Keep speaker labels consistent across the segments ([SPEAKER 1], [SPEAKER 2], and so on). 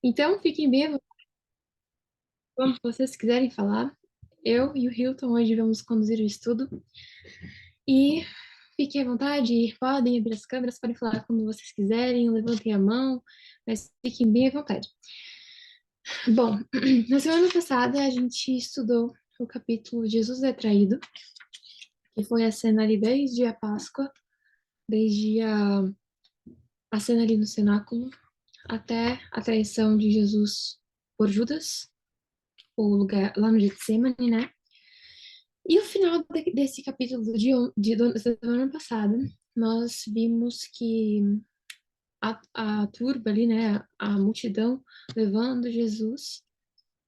[SPEAKER 1] Então, fiquem bem à vontade quando vocês quiserem falar. Eu e o Hilton hoje vamos conduzir o estudo. E fiquem à vontade, podem abrir as câmeras, podem falar quando vocês quiserem, levantem a mão, mas fiquem bem à vontade. Bom, na semana passada a gente estudou o capítulo Jesus é traído, que foi a cena ali desde a Páscoa, desde a cena ali no cenáculo, até a traição de Jesus por Judas, o lugar lá no Getsemane, né? E o final desse capítulo da semana passada, nós vimos que a turba ali, né, a multidão levando Jesus,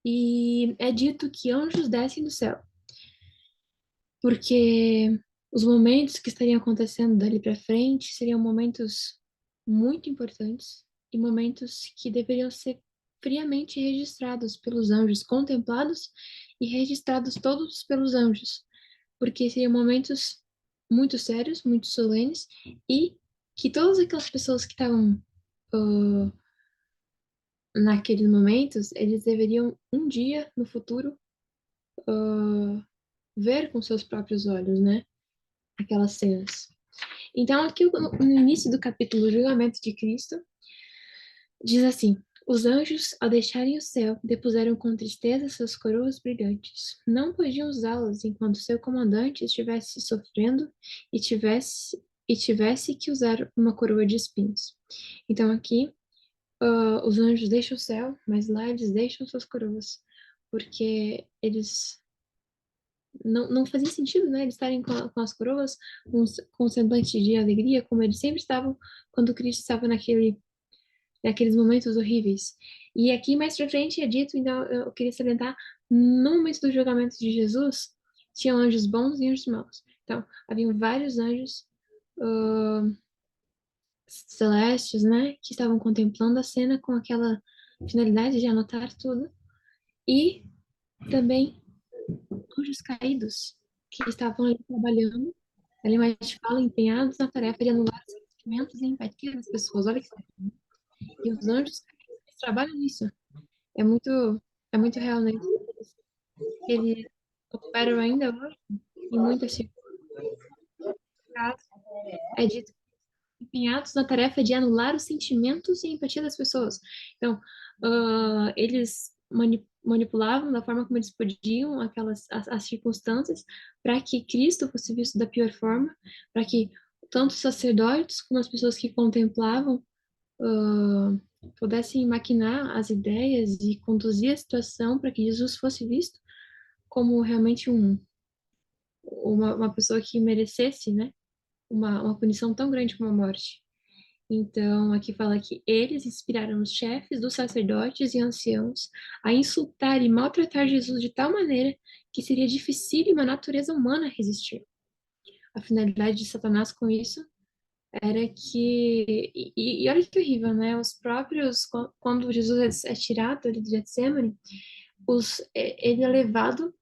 [SPEAKER 1] e é dito que anjos descem do céu, porque os momentos que estariam acontecendo dali para frente seriam momentos muito importantes e momentos que deveriam ser friamente registrados pelos anjos, contemplados e registrados todos pelos anjos, porque seriam momentos muito sérios, muito solenes, e que todas aquelas pessoas que estavam naqueles momentos, eles deveriam um dia no futuro ver com seus próprios olhos, né? Aquelas cenas. Então, aqui no início do capítulo, o julgamento de Cristo, diz assim: Os anjos, ao deixarem o céu, depuseram com tristeza suas coroas brilhantes. Não podiam usá-las enquanto seu comandante estivesse sofrendo e tivesse que usar uma coroa de espinhos. Então, aqui, os anjos deixam o céu, mas lá eles deixam suas coroas, porque eles não fazia sentido, né? Eles estarem com as coroas, com um semblante de alegria, como eles sempre estavam quando Cristo estava naqueles momentos horríveis. E aqui mais pra frente é dito, então eu queria salientar, no momento do julgamento de Jesus, tinham anjos bons e anjos maus. Então, haviam vários anjos uh, celestes, né, que estavam contemplando a cena com aquela finalidade de anotar tudo. E também anjos caídos, que estavam ali trabalhando, ali mais fala, empenhados na tarefa de anular os sentimentos e empatia das pessoas. Olha que sério. E os anjos caídos, eles trabalham nisso. É muito, é muito real, né? Eles operam ainda hoje em muitas circunstâncias. É dito empenhados na tarefa de anular os sentimentos e empatia das pessoas. Então, eles manipulavam da forma como eles podiam as circunstâncias para que Cristo fosse visto da pior forma, para que tanto os sacerdotes como as pessoas que contemplavam pudessem maquinar as ideias e conduzir a situação para que Jesus fosse visto como realmente uma pessoa que merecesse, né, uma punição tão grande como a morte. Então, aqui fala que eles inspiraram os chefes dos sacerdotes e anciãos a insultar e maltratar Jesus de tal maneira que seria dificílima a natureza humana resistir. A finalidade de Satanás com isso era que. E olha que horrível, né? Os próprios. Quando Jesus é tirado ali do Getsemane, ele é levado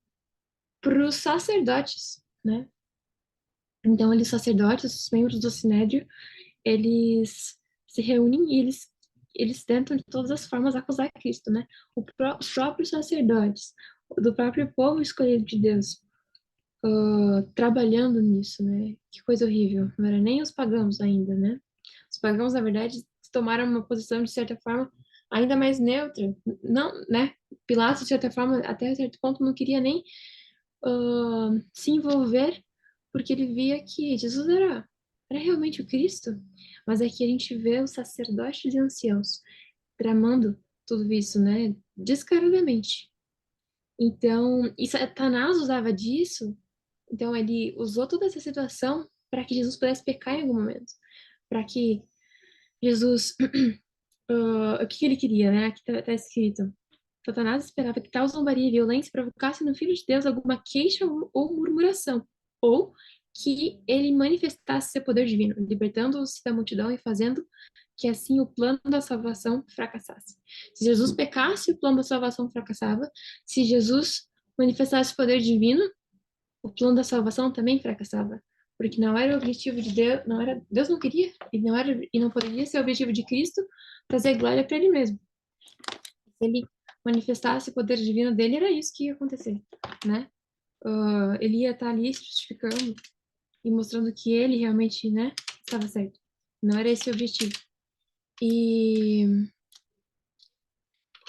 [SPEAKER 1] para os sacerdotes, né? Então, eles sacerdotes, os membros do Sinédrio, eles se reúnem e eles tentam de todas as formas acusar Cristo, né? Os próprios sacerdotes, do próprio povo escolhido de Deus, trabalhando nisso, né? Que coisa horrível. Não era nem os pagãos ainda, né? Os pagãos, na verdade, tomaram uma posição, de certa forma, ainda mais neutra. Não, né? Pilatos, de certa forma, até certo ponto, não queria nem se envolver, porque ele via que Jesus era realmente o Cristo. Mas aqui a gente vê os sacerdotes e anciãos tramando tudo isso, né? Descaradamente. Então, e Satanás usava disso, então ele usou toda essa situação para que Jesus pudesse pecar em algum momento. Para que Jesus. O que ele queria, né? Aqui tá escrito. Satanás esperava que tal zombaria e violência provocasse no Filho de Deus alguma queixa ou murmuração, ou que ele manifestasse seu poder divino, libertando-os da multidão e fazendo que assim o plano da salvação fracassasse. Se Jesus pecasse, o plano da salvação fracassava. Se Jesus manifestasse o poder divino, o plano da salvação também fracassava. Porque não era o objetivo de Deus, não era, Deus não queria, e não poderia ser o objetivo de Cristo trazer glória para ele mesmo. Se ele manifestasse o poder divino dele, era isso que ia acontecer, né? Ele ia estar ali se justificando e mostrando que ele realmente, né, estava certo. Não era esse o objetivo. E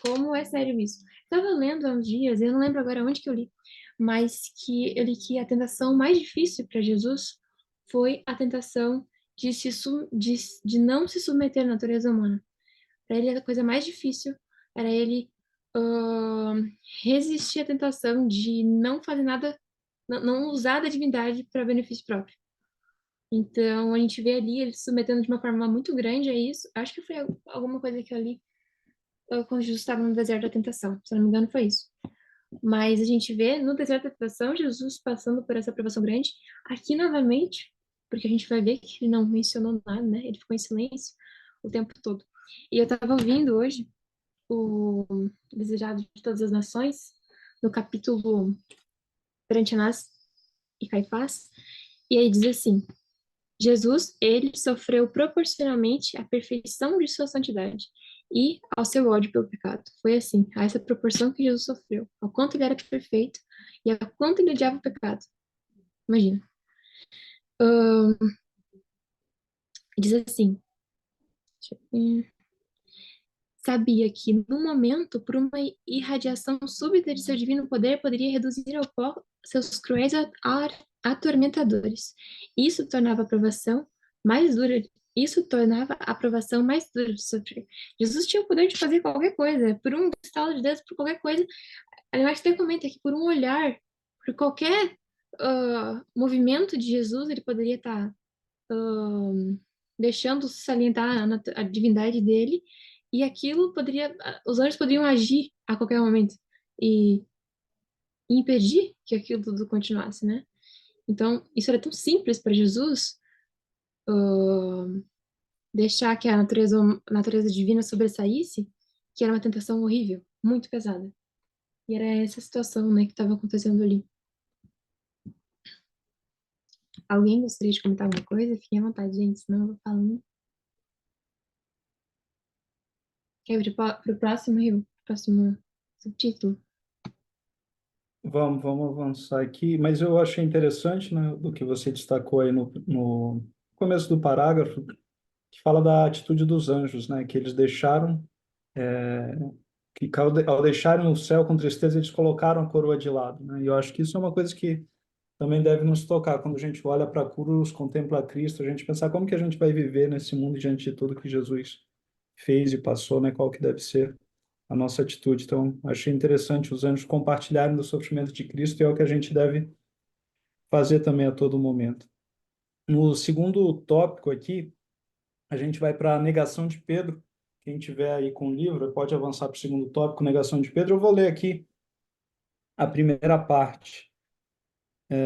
[SPEAKER 1] como é sério isso? Estava lendo há uns dias, eu não lembro agora onde que eu li, mas que eu li que a tentação mais difícil para Jesus foi a tentação de não se submeter à natureza humana. Para ele, a coisa mais difícil era ele ahn, resistir à tentação de não fazer nada, não usar da divindade para benefício próprio. Então, a gente vê ali ele se submetendo de uma forma muito grande a isso. Acho que foi alguma coisa que eu li quando Jesus estava no deserto da tentação. Se eu não me engano, foi isso. Mas a gente vê no deserto da tentação Jesus passando por essa provação grande. Aqui novamente, porque a gente vai ver que ele não mencionou nada, né? Ele ficou em silêncio o tempo todo. E eu estava ouvindo hoje o Desejado de Todas as Nações, no capítulo perante Anás e Caifás, e aí diz assim: Jesus, ele sofreu proporcionalmente à perfeição de sua santidade e ao seu ódio pelo pecado. Foi assim, a essa proporção que Jesus sofreu, ao quanto ele era perfeito e ao quanto ele odiava o pecado. Imagina. Ahn, diz assim, deixa eu ver. Sabia que, no momento, por uma irradiação súbita de seu divino poder, poderia reduzir ao pó seus cruéis atormentadores. Isso tornava a provação mais dura. Isso tornava a provação mais dura de sofrer. Jesus tinha o poder de fazer qualquer coisa, por um estalo de Deus, por qualquer coisa. Eu acho que até comenta que por um olhar, por qualquer movimento de Jesus, ele poderia estar deixando salientar a divindade dele, e aquilo poderia, os anjos poderiam agir a qualquer momento e impedir que aquilo tudo continuasse, né? Então, isso era tão simples para Jesus, uh, deixar que a natureza divina sobressaísse, que era uma tentação horrível, muito pesada. E era essa situação, né, que estava acontecendo ali. Alguém gostaria de comentar alguma coisa? Fiquem à vontade, gente, senão eu vou falando. Quer ir para o próximo, Rio? Próximo subtítulo?
[SPEAKER 2] Vamos avançar aqui, mas eu achei interessante, né, do que você destacou aí no começo do parágrafo, que fala da atitude dos anjos, né, que eles deixaram, ao deixarem o céu com tristeza, eles colocaram a coroa de lado, né, e eu acho que isso é uma coisa que também deve nos tocar, quando a gente olha para a cruz, contempla Cristo, a gente pensar como que a gente vai viver nesse mundo diante de tudo que Jesus fez e passou, né, qual que deve ser a nossa atitude. Então, achei interessante os anjos compartilharem do sofrimento de Cristo e é o que a gente deve fazer também a todo momento. No segundo tópico aqui, a gente vai para a negação de Pedro. Quem tiver aí com o livro, pode avançar para o segundo tópico, negação de Pedro. Eu vou ler aqui a primeira parte,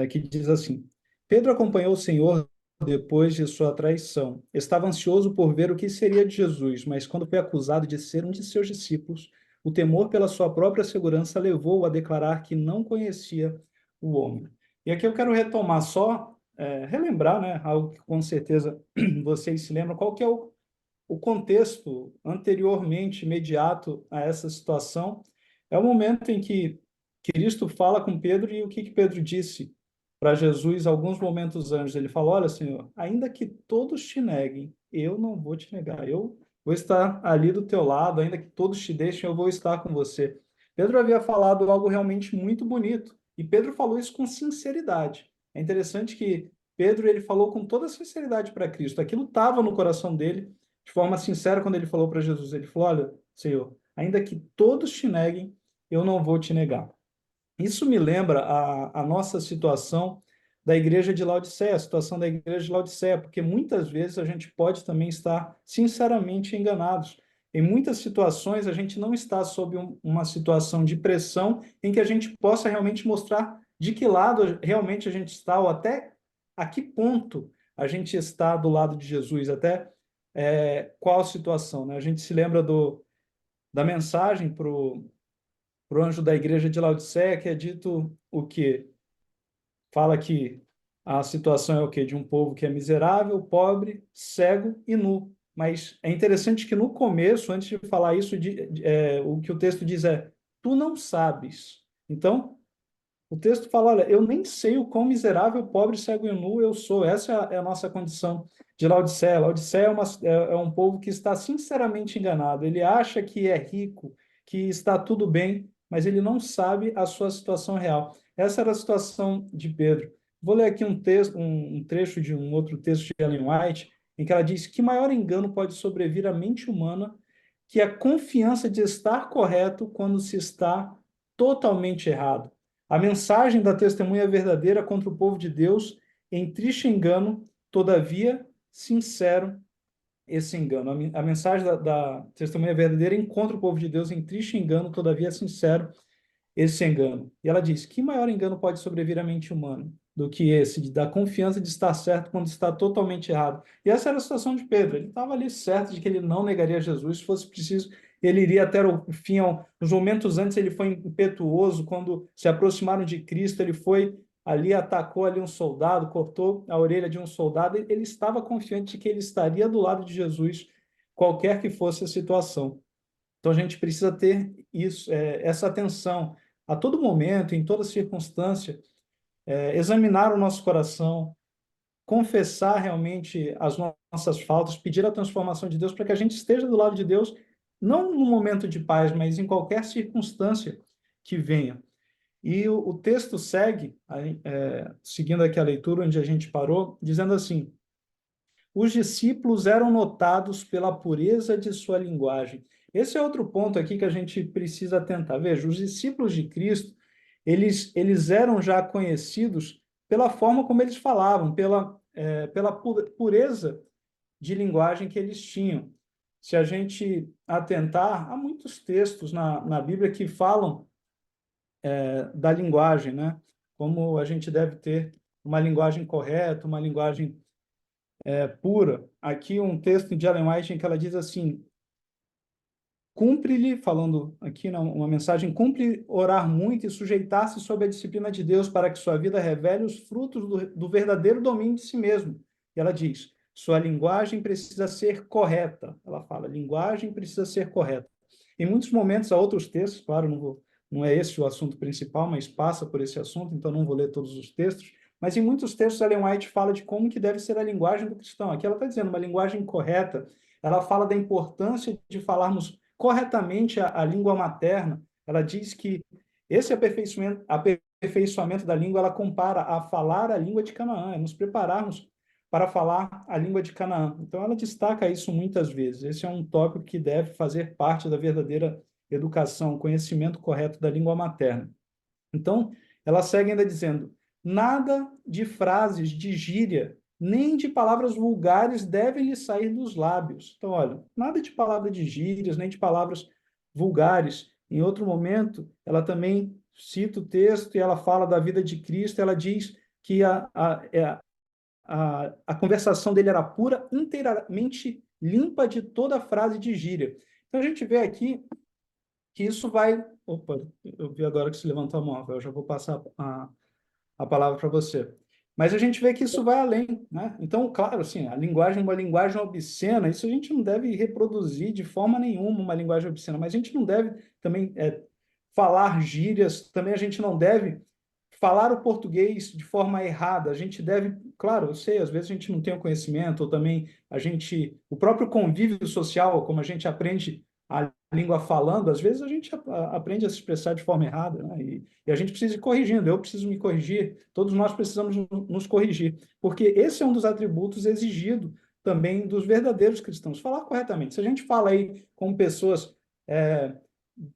[SPEAKER 2] que diz assim: Pedro acompanhou o Senhor depois de sua traição. Estava ansioso por ver o que seria de Jesus, mas quando foi acusado de ser um de seus discípulos, o temor pela sua própria segurança levou-o a declarar que não conhecia o homem. E aqui eu quero retomar só, relembrar, né, algo que com certeza vocês se lembram, qual que é o contexto anteriormente, imediato a essa situação. É o momento em que Cristo fala com Pedro e o que Pedro disse para Jesus alguns momentos antes. Ele fala: Olha, Senhor, ainda que todos te neguem, eu não vou te negar. Eu vou estar ali do teu lado, ainda que todos te deixem, eu vou estar com você. Pedro havia falado algo realmente muito bonito e Pedro falou isso com sinceridade. É interessante que Pedro ele falou com toda a sinceridade para Cristo. Aquilo estava no coração dele de forma sincera quando ele falou para Jesus. Ele falou: Olha, Senhor, ainda que todos te neguem, eu não vou te negar. Isso me lembra a nossa situação da igreja de Laodiceia, a situação da igreja de Laodiceia, porque muitas vezes a gente pode também estar sinceramente enganados. Em muitas situações, a gente não está sob uma situação de pressão em que a gente possa realmente mostrar de que lado realmente a gente está, ou até a que ponto a gente está do lado de Jesus, até qual a situação, né? A gente se lembra da mensagem para o anjo da igreja de Laodiceia, que é dito o quê? Fala que a situação é o quê? De um povo que é miserável, pobre, cego e nu. mas é interessante que no começo, antes de falar isso, o que o texto diz é: tu não sabes. Então, o texto fala: olha, eu nem sei o quão miserável, pobre, cego e nu eu sou. Essa é a nossa condição de Laodiceia. Laodiceia é um povo que está sinceramente enganado. Ele acha que é rico, que está tudo bem, mas ele não sabe a sua situação real. Essa era a situação de Pedro. Vou ler aqui um texto, um trecho de um outro texto de Ellen White, em que ela diz que maior engano pode sobrevir à mente humana que a confiança de estar correto quando se está totalmente errado. A mensagem da testemunha verdadeira contra o povo de Deus, em triste engano, todavia sincero esse engano. A mensagem da testemunha verdadeira encontra o povo de Deus em triste engano, todavia sincero esse engano. E ela diz: que maior engano pode sobreviver à mente humana do que esse, da confiança de estar certo quando está totalmente errado? E essa era a situação de Pedro. Ele estava ali certo de que ele não negaria Jesus, se fosse preciso, ele iria até o fim. Nos momentos antes, ele foi impetuoso, quando se aproximaram de Cristo, ele foi ali, atacou ali um soldado, cortou a orelha de um soldado. Ele estava confiante de que ele estaria do lado de Jesus, qualquer que fosse a situação. Então a gente precisa ter isso, essa atenção a todo momento, em toda circunstância, examinar o nosso coração, confessar realmente as nossas faltas, pedir a transformação de Deus para que a gente esteja do lado de Deus, não no momento de paz, mas em qualquer circunstância que venha. E o texto segue, seguindo aqui a leitura onde a gente parou, dizendo assim: os discípulos eram notados pela pureza de sua linguagem. Esse é outro ponto aqui que a gente precisa atentar. Veja, os discípulos de Cristo, eles eram já conhecidos pela forma como eles falavam, pela pureza de linguagem que eles tinham. Se a gente atentar, há muitos textos na Bíblia que falam da linguagem, né? Como a gente deve ter uma linguagem correta, uma linguagem pura. Aqui um texto de Ellen White em que ela diz assim: cumpre-lhe, falando aqui uma mensagem, cumpre orar muito e sujeitar-se sob a disciplina de Deus para que sua vida revele os frutos do verdadeiro domínio de si mesmo. E ela diz: sua linguagem precisa ser correta. Ela fala: linguagem precisa ser correta. Em muitos momentos, há outros textos, claro, não é esse o assunto principal, mas passa por esse assunto, então não vou ler todos os textos, mas em muitos textos Ellen White fala de como que deve ser a linguagem do cristão. Aqui ela está dizendo uma linguagem correta. Ela fala da importância de falarmos corretamente a língua materna. Ela diz que esse aperfeiçoamento da língua ela compara a falar a língua de Canaã, é nos prepararmos para falar a língua de Canaã. Então ela destaca isso muitas vezes. Esse é um tópico que deve fazer parte da verdadeira educação, conhecimento correto da língua materna. Então, ela segue ainda dizendo: nada de frases de gíria, nem de palavras vulgares devem lhe sair dos lábios. Então, olha, nada de palavra de gírias, nem de palavras vulgares. Em outro momento, ela também cita o texto e ela fala da vida de Cristo, ela diz que a conversação dele era pura, inteiramente limpa de toda frase de gíria. Então, a gente vê aqui que isso vai... Opa, eu vi agora que se levantou a mão, Rafael, eu já vou passar a palavra para você. Mas a gente vê que isso vai além, né? Então, claro, assim, a linguagem, uma linguagem obscena, isso a gente não deve reproduzir de forma nenhuma uma linguagem obscena, mas a gente não deve também falar gírias, também a gente não deve falar o português de forma errada. A gente deve, claro, eu sei, às vezes a gente não tem o conhecimento, ou também o próprio convívio social, como a gente aprende a língua falando, às vezes a gente aprende a se expressar de forma errada, né? E a gente precisa ir corrigindo, eu preciso me corrigir, todos nós precisamos nos corrigir, porque esse é um dos atributos exigidos também dos verdadeiros cristãos, falar corretamente. Se a gente fala aí com pessoas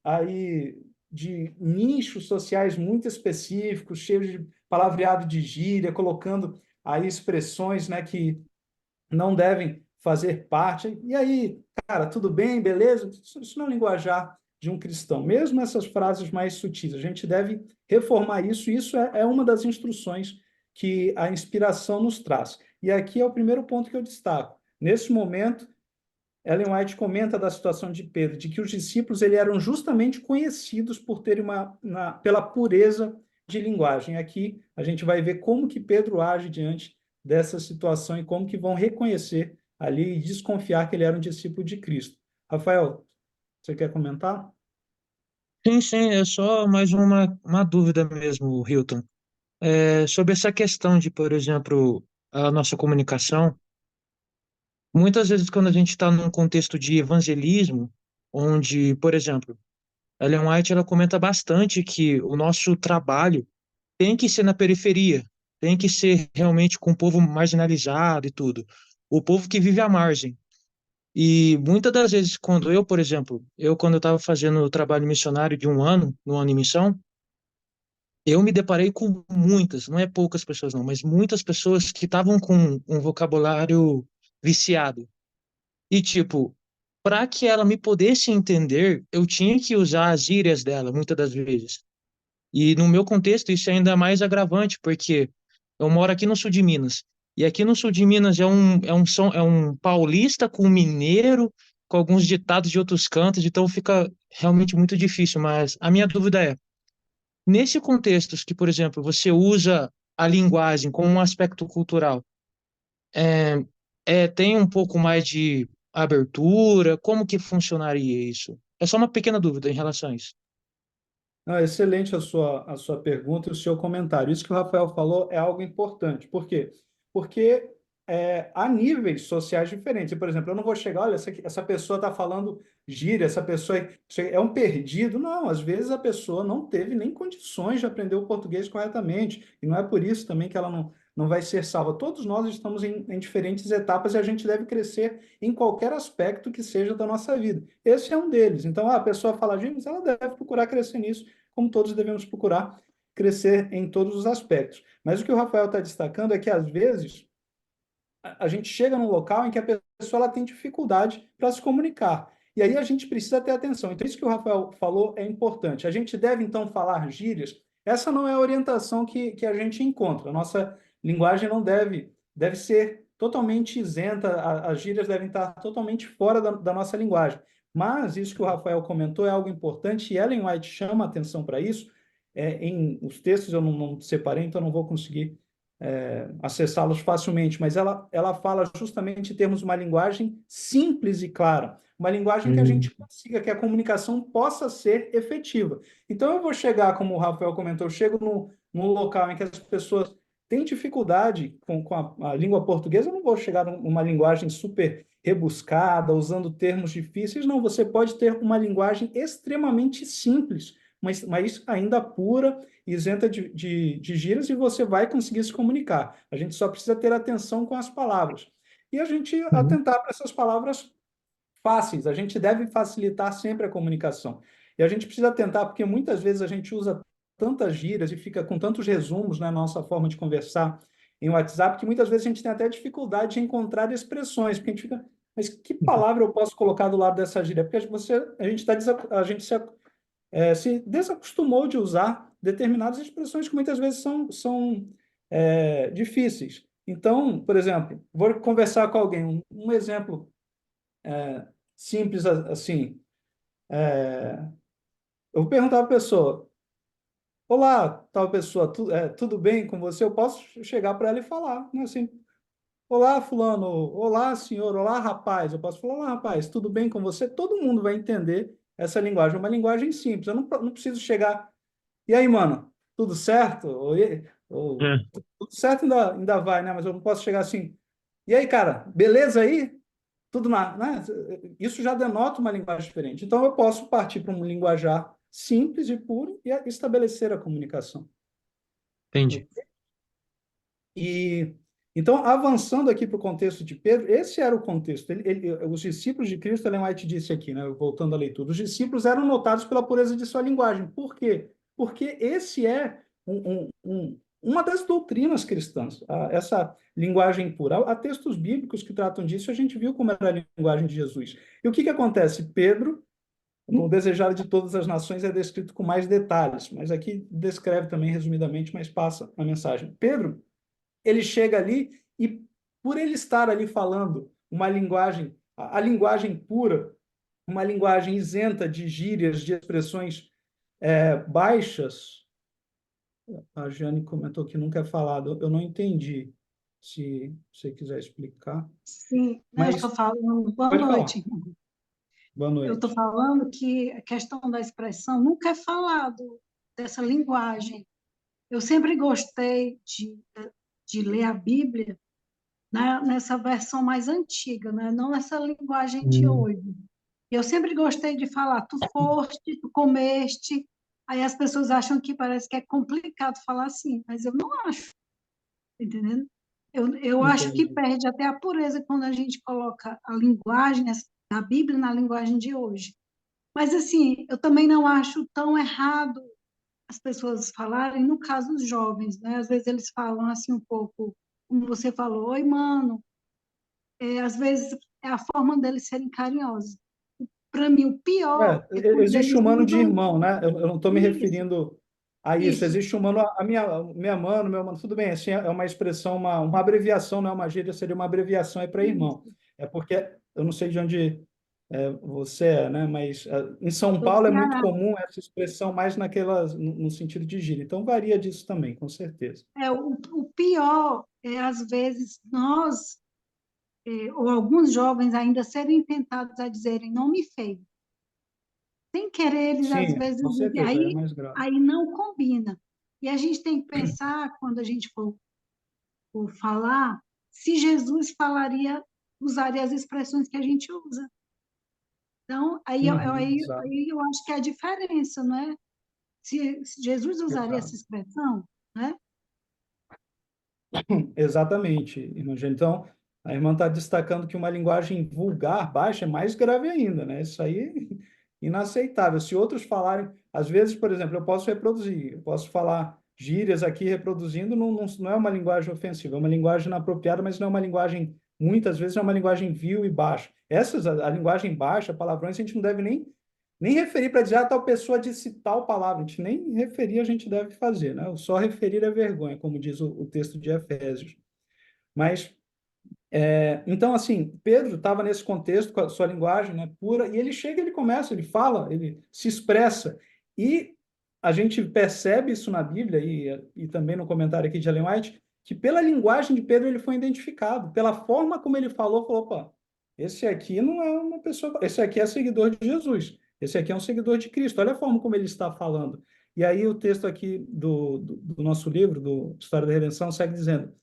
[SPEAKER 2] aí de nichos sociais muito específicos, cheios de palavreado de gíria, colocando aí expressões, né, que não devem fazer parte. E aí, cara, tudo bem, beleza? Isso não é linguajar de um cristão. Mesmo essas frases mais sutis, a gente deve reformar isso, e isso é uma das instruções que a inspiração nos traz. E aqui é o primeiro ponto que eu destaco. Nesse momento, Ellen White comenta da situação de Pedro, de que os discípulos eram justamente conhecidos por terem pela pureza de linguagem. Aqui a gente vai ver como que Pedro age diante dessa situação e como que vão reconhecer ali e desconfiar que ele era um discípulo de Cristo. Rafael, você quer comentar?
[SPEAKER 3] Sim, sim, é só mais uma dúvida mesmo, Hilton. Sobre essa questão de, por exemplo, a nossa comunicação, muitas vezes quando a gente está num contexto de evangelismo, onde, por exemplo, Ellen White ela comenta bastante que o nosso trabalho tem que ser na periferia, tem que ser realmente com o povo marginalizado e tudo, o povo que vive à margem. E muitas das vezes, quando eu, por exemplo, quando eu estava fazendo o trabalho missionário de um ano, no ano em missão, eu me deparei com muitas, não é poucas pessoas não, mas muitas pessoas que estavam com um vocabulário viciado. E tipo, para que ela me pudesse entender, eu tinha que usar as gírias dela, muitas das vezes. E no meu contexto, isso é ainda mais agravante, porque eu moro aqui no sul de Minas. E aqui no sul de Minas é um paulista com um mineiro, com alguns ditados de outros cantos, então fica realmente muito difícil. Mas a minha dúvida é, nesse contexto que, por exemplo, você usa a linguagem como um aspecto cultural, é, tem um pouco mais de abertura? Como que funcionaria isso? É só uma pequena dúvida em relação a isso.
[SPEAKER 2] Não, excelente a sua pergunta e o seu comentário. Isso que o Rafael falou é algo importante. Por quê? Porque há níveis sociais diferentes. Por exemplo, eu não vou chegar, olha, essa pessoa está falando gíria, essa pessoa é um perdido. Não, às vezes a pessoa não teve nem condições de aprender o português corretamente. E não é por isso também que ela não vai ser salva. Todos nós estamos em diferentes etapas e a gente deve crescer em qualquer aspecto que seja da nossa vida. Esse é um deles. Então, a pessoa fala gíria, mas ela deve procurar crescer nisso como todos devemos procurar crescer em todos os aspectos. Mas o que o Rafael está destacando é que, às vezes, a gente chega num local em que a pessoa ela tem dificuldade para se comunicar. E aí a gente precisa ter atenção. Então, isso que o Rafael falou é importante. A gente deve, então, falar gírias. Essa não é a orientação que a gente encontra. A nossa linguagem não deve ser totalmente isenta, as gírias devem estar totalmente fora da nossa linguagem. Mas isso que o Rafael comentou é algo importante e Ellen White chama atenção para isso. Em os textos eu não separei, então não vou conseguir acessá-los facilmente, mas ela fala justamente em termos de uma linguagem simples e clara, uma linguagem que a
[SPEAKER 3] Hum.
[SPEAKER 2] gente consiga, que a comunicação possa ser efetiva. Então, eu vou chegar, como o Rafael comentou, eu chego num local em que as pessoas têm dificuldade com a língua portuguesa, eu não vou chegar numa linguagem super rebuscada, usando termos difíceis, não, você pode ter uma linguagem extremamente simples, mas ainda pura, isenta de gírias e você vai conseguir se comunicar. A gente só precisa ter atenção com as palavras. E a gente
[SPEAKER 3] Uhum.
[SPEAKER 2] atentar para essas palavras fáceis. A gente deve facilitar sempre a comunicação. E a gente precisa atentar, porque muitas vezes a gente usa tantas gírias e fica com tantos resumos, né, na nossa forma de conversar em WhatsApp, que muitas vezes a gente tem até dificuldade de encontrar expressões, porque a gente fica, mas que palavra eu posso colocar do lado dessa gíria? Porque a gente se desacostumou de usar determinadas expressões que muitas vezes são difíceis. Então, por exemplo, vou conversar com alguém, um exemplo simples assim. Eu vou perguntar para a pessoa: Olá, tal pessoa, tudo bem com você? Eu posso chegar para ela e falar, né, assim: Olá, fulano, olá, senhor, olá, rapaz. Eu posso falar: Olá, rapaz, tudo bem com você? Todo mundo vai entender essa linguagem, é uma linguagem simples. Eu não preciso chegar. E aí, mano, tudo certo?
[SPEAKER 3] É,
[SPEAKER 2] Tudo certo ainda vai, né? Mas eu não posso chegar assim. E aí, cara, beleza aí? Tudo né? Isso já denota uma linguagem diferente. Então, eu posso partir para um linguajar simples e puro e estabelecer a comunicação.
[SPEAKER 3] entendi.
[SPEAKER 2] E então, avançando aqui para o contexto de Pedro, esse era o contexto. Os discípulos de Cristo, Ellen White disse aqui, né, voltando à leitura, os discípulos eram notados pela pureza de sua linguagem. Por quê? Porque esse é uma das doutrinas cristãs, essa linguagem pura. Há textos bíblicos que tratam disso, a gente viu como era a linguagem de Jesus. E o que acontece? Pedro, no Desejado de Todas as Nações, é descrito com mais detalhes, mas aqui descreve também resumidamente, mas passa a mensagem. Pedro, ele chega ali e, por ele estar ali falando uma linguagem, a linguagem pura, uma linguagem isenta de gírias, de expressões baixas, a Jane comentou que nunca é falado, eu não entendi. se você quiser explicar.
[SPEAKER 4] Sim, né, eu estou
[SPEAKER 2] Mas
[SPEAKER 4] falando, boa
[SPEAKER 2] pode falar.
[SPEAKER 4] noite.
[SPEAKER 2] Boa
[SPEAKER 4] Eu estou
[SPEAKER 2] noite.
[SPEAKER 4] falando que a questão da expressão nunca é falado dessa linguagem. Eu sempre gostei de ler a Bíblia, né, nessa versão mais antiga, né, não essa linguagem de
[SPEAKER 3] Hum.
[SPEAKER 4] hoje. Eu sempre gostei de falar, tu foste, tu comeste. Aí as pessoas acham que parece que é complicado falar assim, mas eu não acho, entendendo? Eu acho que
[SPEAKER 2] Entendi.
[SPEAKER 4] perde até a pureza quando a gente coloca a linguagem da Bíblia na linguagem de hoje. Mas, assim, eu também não acho tão errado as pessoas falarem, no caso dos jovens, né? Às vezes eles falam assim um pouco, como você falou, oi, mano. Às vezes é a forma deles serem carinhosos. Para mim, o pior é quando
[SPEAKER 2] Existe
[SPEAKER 4] eles
[SPEAKER 2] o mano de
[SPEAKER 4] usam
[SPEAKER 2] irmão, né? Eu não estou me
[SPEAKER 4] isso,
[SPEAKER 2] referindo a isso.
[SPEAKER 4] isso.
[SPEAKER 2] Existe o mano, minha mano, meu mano, tudo bem, assim, é uma expressão, uma abreviação, não é uma gíria, seria uma abreviação aí para irmão.
[SPEAKER 4] Isso.
[SPEAKER 2] É porque, eu não sei de onde você é, né? Mas em São
[SPEAKER 4] Do
[SPEAKER 2] Paulo é muito
[SPEAKER 4] Ceará.
[SPEAKER 2] comum essa expressão mais no sentido de gíria. Então varia disso também, com certeza.
[SPEAKER 4] O pior é, às vezes, nós, ou alguns jovens ainda serem tentados a dizerem nome feio. Sem querer, eles às
[SPEAKER 2] Sim,
[SPEAKER 4] vezes
[SPEAKER 2] com
[SPEAKER 4] dizem,
[SPEAKER 2] certeza, é mais grave.
[SPEAKER 4] aí não combina. E a gente tem que pensar, quando a gente for falar, se Jesus usaria as expressões que a gente usa. Então,
[SPEAKER 2] Uhum, exato,
[SPEAKER 4] aí eu acho que é a diferença, não é? Se Jesus usaria essa
[SPEAKER 2] exato.
[SPEAKER 4] expressão, né?
[SPEAKER 2] Exatamente, irmã Jane. Então, a irmã está destacando que uma linguagem vulgar, baixa, é mais grave ainda, né? Isso aí é inaceitável. Se outros falarem, às vezes, por exemplo, eu posso reproduzir, eu posso falar gírias aqui reproduzindo, não é uma linguagem ofensiva, é uma linguagem inapropriada, mas não é uma linguagem, muitas vezes, é uma linguagem vil e baixa. A linguagem baixa, palavrões, a gente não deve nem referir para dizer, tal pessoa disse tal palavra. A gente nem referir a gente deve fazer, né? O só referir é vergonha, como diz o texto de Efésios. Mas, então, assim, Pedro estava nesse contexto com a sua linguagem, né, pura, e ele chega, ele começa, ele fala, ele se expressa. E a gente percebe isso na Bíblia e também no comentário aqui de Ellen White, que pela linguagem de Pedro ele foi identificado, pela forma como ele falou, opa, esse aqui não é uma pessoa, esse aqui é seguidor de Jesus, esse aqui é um seguidor de Cristo, olha a forma como ele está falando. E aí o texto aqui do nosso livro, do História da Redenção, segue dizendo: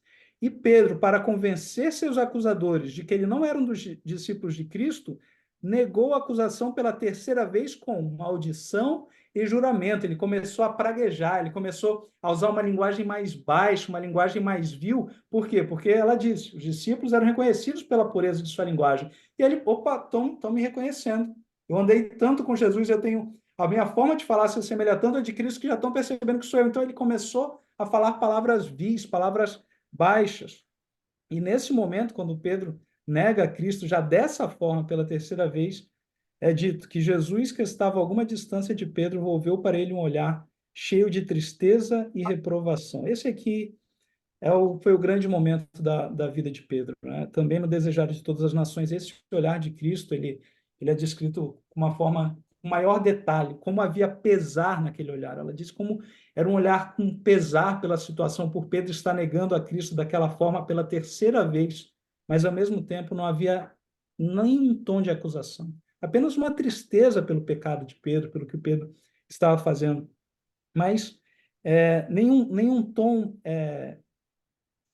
[SPEAKER 2] e Pedro, para convencer seus acusadores de que ele não era um dos discípulos de Cristo, negou a acusação pela terceira vez com maldição e juramento. Ele começou a praguejar, ele começou a usar uma linguagem mais baixa, uma linguagem mais vil. Por quê? Porque ela disse, os discípulos eram reconhecidos pela pureza de sua linguagem. E ele, opa, estão me reconhecendo. Eu andei tanto com Jesus, eu tenho a minha forma de falar se assemelha tanto a de Cristo que já estão percebendo que sou eu. Então ele começou a falar palavras vis, palavras baixas. E nesse momento, quando Pedro nega a Cristo já dessa forma pela terceira vez, é dito que Jesus, que estava a alguma distância de Pedro, volveu para ele um olhar cheio de tristeza e reprovação. Esse aqui foi o grande momento da vida de Pedro, né? Também no Desejado de Todas as Nações, esse olhar de Cristo, ele é descrito com uma forma, com maior detalhe, como havia pesar naquele olhar. Ela diz como era um olhar com pesar pela situação, por Pedro estar negando a Cristo daquela forma pela terceira vez, mas ao mesmo tempo não havia nem um tom de acusação. Apenas uma tristeza pelo pecado de Pedro, pelo que Pedro estava fazendo, mas nenhum tom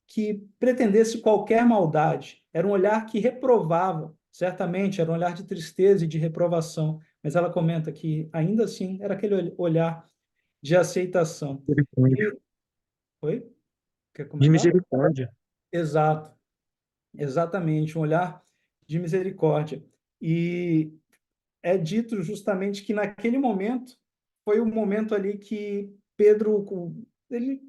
[SPEAKER 2] que pretendesse qualquer maldade. Era um olhar que reprovava, certamente, era um olhar de tristeza e de reprovação. Mas ela comenta que, ainda assim, era aquele olhar de aceitação.
[SPEAKER 3] Misericórdia.
[SPEAKER 2] E, oi? Quer
[SPEAKER 3] De
[SPEAKER 2] comentar?
[SPEAKER 3] misericórdia.
[SPEAKER 2] Exato, exatamente, um olhar de misericórdia. E é dito justamente que naquele momento foi o momento ali que Pedro, ele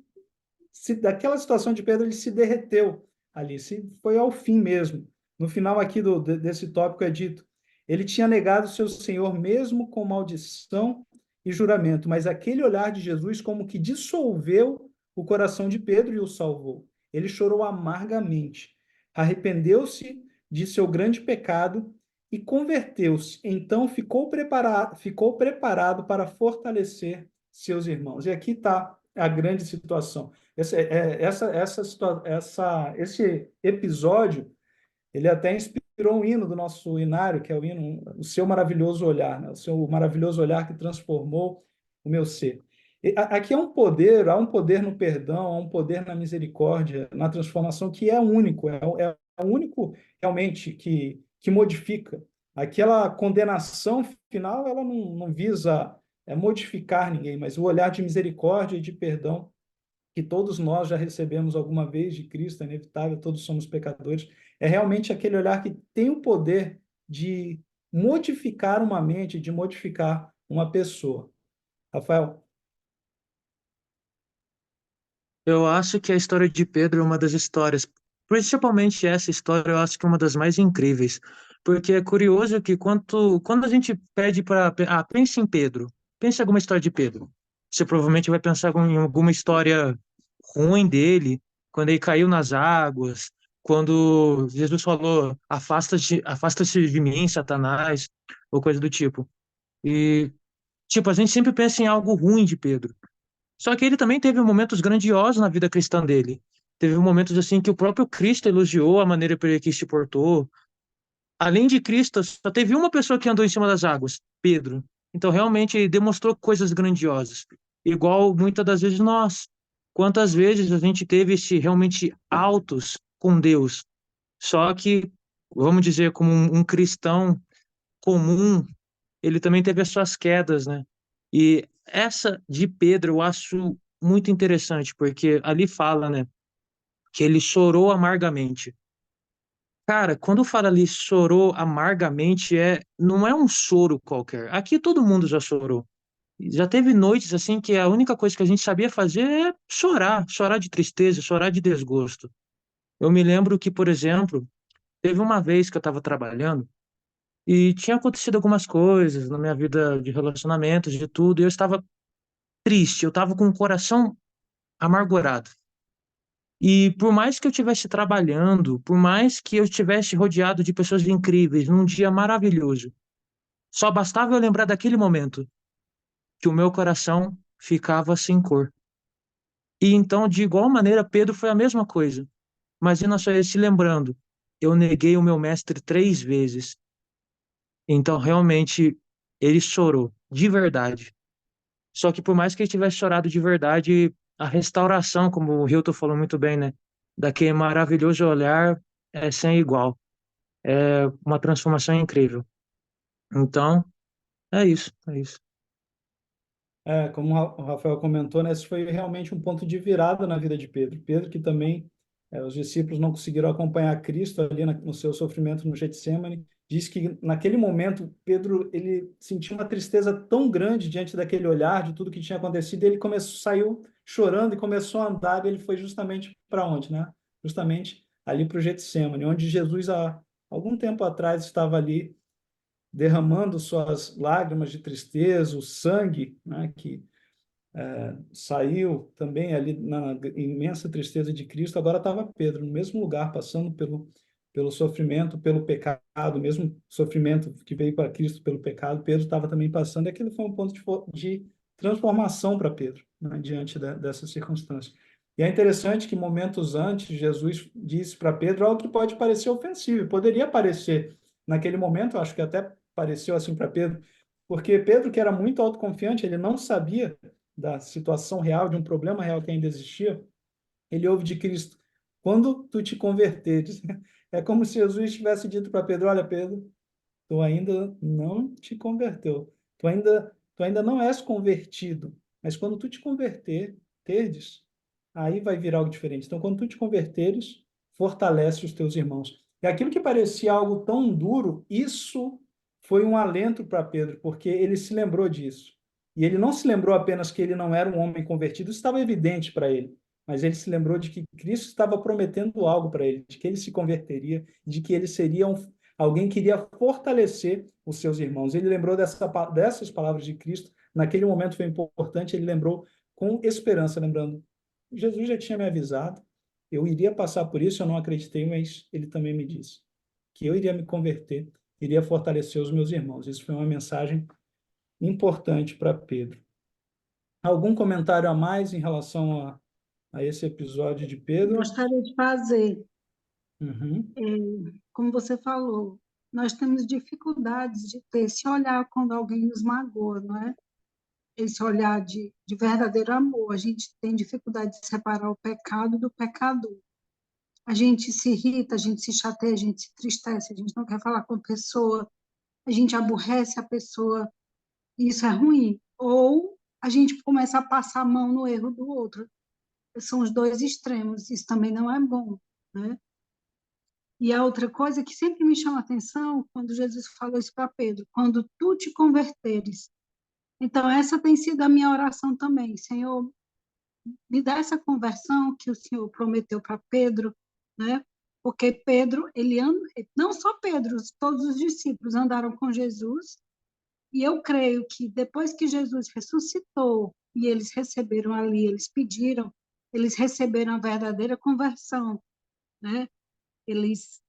[SPEAKER 2] daquela situação de Pedro, ele se derreteu ali, foi ao fim mesmo. No final aqui desse tópico é dito, ele tinha negado seu Senhor mesmo com maldição e juramento, mas aquele olhar de Jesus como que dissolveu o coração de Pedro e o salvou. Ele chorou amargamente, arrependeu-se de seu grande pecado e converteu-se. Então ficou preparado para fortalecer seus irmãos. E aqui está a grande situação. Esse episódio, ele até inspirou um hino do nosso hinário, que é o hino O Seu Maravilhoso Olhar, né? O seu maravilhoso olhar que transformou o meu ser. Aqui há um poder no perdão, há um poder na misericórdia, na transformação, que é único, é o único realmente que modifica. Aquela condenação final, ela não visa modificar ninguém, mas o olhar de misericórdia e de perdão que todos nós já recebemos alguma vez de Cristo, é inevitável, todos somos pecadores, é realmente aquele olhar que tem o poder de modificar uma mente, de modificar uma pessoa. Rafael?
[SPEAKER 3] Eu acho que a história de Pedro é uma das histórias, principalmente essa história, eu acho que é uma das mais incríveis, porque é curioso que quando a gente pede para, pense em Pedro, pense em alguma história de Pedro, você provavelmente vai pensar em alguma história ruim dele, quando ele caiu nas águas, quando Jesus falou, afasta-se de mim, Satanás, ou coisa do tipo. E, tipo, a gente sempre pensa em algo ruim de Pedro. Só que ele também teve momentos grandiosos na vida cristã dele. Teve momentos assim que o próprio Cristo elogiou a maneira por que se portou. Além de Cristo, só teve uma pessoa que andou em cima das águas, Pedro. Então realmente ele demonstrou coisas grandiosas. Igual muitas das vezes nós. Quantas vezes a gente teve esse realmente altos com Deus? Só que, vamos dizer, como um cristão comum, ele também teve as suas quedas, né? E essa de Pedro eu acho muito interessante, porque ali fala, né, que ele chorou amargamente. Cara, quando fala ali chorou amargamente, não é um choro qualquer. Aqui todo mundo já chorou. Já teve noites assim que a única coisa que a gente sabia fazer é chorar, chorar de tristeza, chorar de desgosto. Eu me lembro que, por exemplo, teve uma vez que eu estava trabalhando e tinha acontecido algumas coisas na minha vida de relacionamentos, de tudo, e eu estava triste, eu estava com o coração amargurado. E por mais que eu estivesse trabalhando, por mais que eu estivesse rodeado de pessoas incríveis, num dia maravilhoso, só bastava eu lembrar daquele momento que o meu coração ficava sem cor. E então, de igual maneira, Pedro foi a mesma coisa. Imagina só ele se lembrando, eu neguei o meu mestre 3 vezes. Então, realmente, ele chorou, de verdade. Só que por mais que ele tivesse chorado de verdade, a restauração, como o Hilton falou muito bem, né? Daquele maravilhoso olhar é sem igual. É uma transformação incrível. Então, é isso, é isso.
[SPEAKER 2] Como o Rafael comentou, né, esse foi realmente um ponto de virada na vida de Pedro. Pedro, que também os discípulos não conseguiram acompanhar Cristo ali no seu sofrimento no Getsemane, diz que naquele momento Pedro ele sentiu uma tristeza tão grande diante daquele olhar de tudo que tinha acontecido, e ele saiu chorando e começou a andar. E ele foi justamente para onde, né? Justamente ali para o Getsemane, onde Jesus há algum tempo atrás estava ali derramando suas lágrimas de tristeza, o sangue, né, que saiu também ali na imensa tristeza de Cristo. Agora estava Pedro no mesmo lugar, passando pelo sofrimento, pelo pecado, o mesmo sofrimento que veio para Cristo pelo pecado, Pedro estava também passando, e aquele foi um ponto de transformação para Pedro, né, diante dessa circunstância. E é interessante que momentos antes, Jesus disse para Pedro algo que pode parecer ofensivo, poderia parecer naquele momento, acho que até pareceu assim para Pedro, porque Pedro, que era muito autoconfiante, ele não sabia da situação real, de um problema real que ainda existia, ele ouve de Cristo: quando tu te converteres. É como se Jesus tivesse dito para Pedro: olha, Pedro, tu ainda não te converteu, tu ainda não és convertido, mas quando tu te converteres, aí vai vir algo diferente. Então, quando tu te converteres, fortalece os teus irmãos. E aquilo que parecia algo tão duro, isso foi um alento para Pedro, porque ele se lembrou disso. E ele não se lembrou apenas que ele não era um homem convertido, isso estava evidente para ele, mas ele se lembrou de que Cristo estava prometendo algo para ele, de que ele se converteria, de que ele seria alguém que iria fortalecer os seus irmãos. Ele lembrou dessas palavras de Cristo, naquele momento foi importante, ele lembrou com esperança, lembrando: Jesus já tinha me avisado, eu iria passar por isso, eu não acreditei, mas ele também me disse que eu iria me converter, iria fortalecer os meus irmãos. Isso foi uma mensagem importante para Pedro. Algum comentário a mais em relação a esse episódio de Pedro?
[SPEAKER 4] Gostaria de fazer,
[SPEAKER 2] Uhum.
[SPEAKER 4] como você falou, nós temos dificuldades de ter esse olhar quando alguém nos magoa, não é? Esse olhar de verdadeiro amor. A gente tem dificuldade de separar o pecado do pecador. A gente se irrita, a gente se chateia, a gente se entristece, a gente não quer falar com a pessoa, a gente aborrece a pessoa, e isso é ruim. Ou a gente começa a passar a mão no erro do outro. São os dois extremos, isso também não é bom, né? E a outra coisa que sempre me chama a atenção, quando Jesus falou isso para Pedro, quando tu te converteres. Então, essa tem sido a minha oração também. Senhor, me dá essa conversão que o Senhor prometeu para Pedro, né? Porque Pedro, não só Pedro, todos os discípulos andaram com Jesus, e eu creio que depois que Jesus ressuscitou e eles receberam ali, eles pediram, eles receberam a verdadeira conversão, né? Eles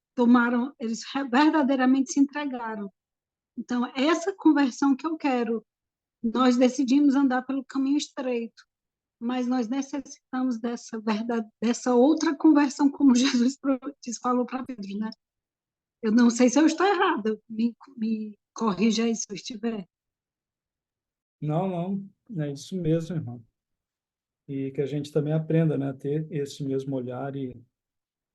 [SPEAKER 4] verdadeiramente se entregaram. Então, essa conversão que eu quero, nós decidimos andar pelo caminho estreito, mas nós necessitamos dessa verdade, dessa outra conversão, como Jesus falou para Pedro, né? Eu não sei se eu estou errada, me corrija aí se eu estiver.
[SPEAKER 2] Não, não, é isso mesmo, irmão. E que a gente também aprenda, né, a ter esse mesmo olhar e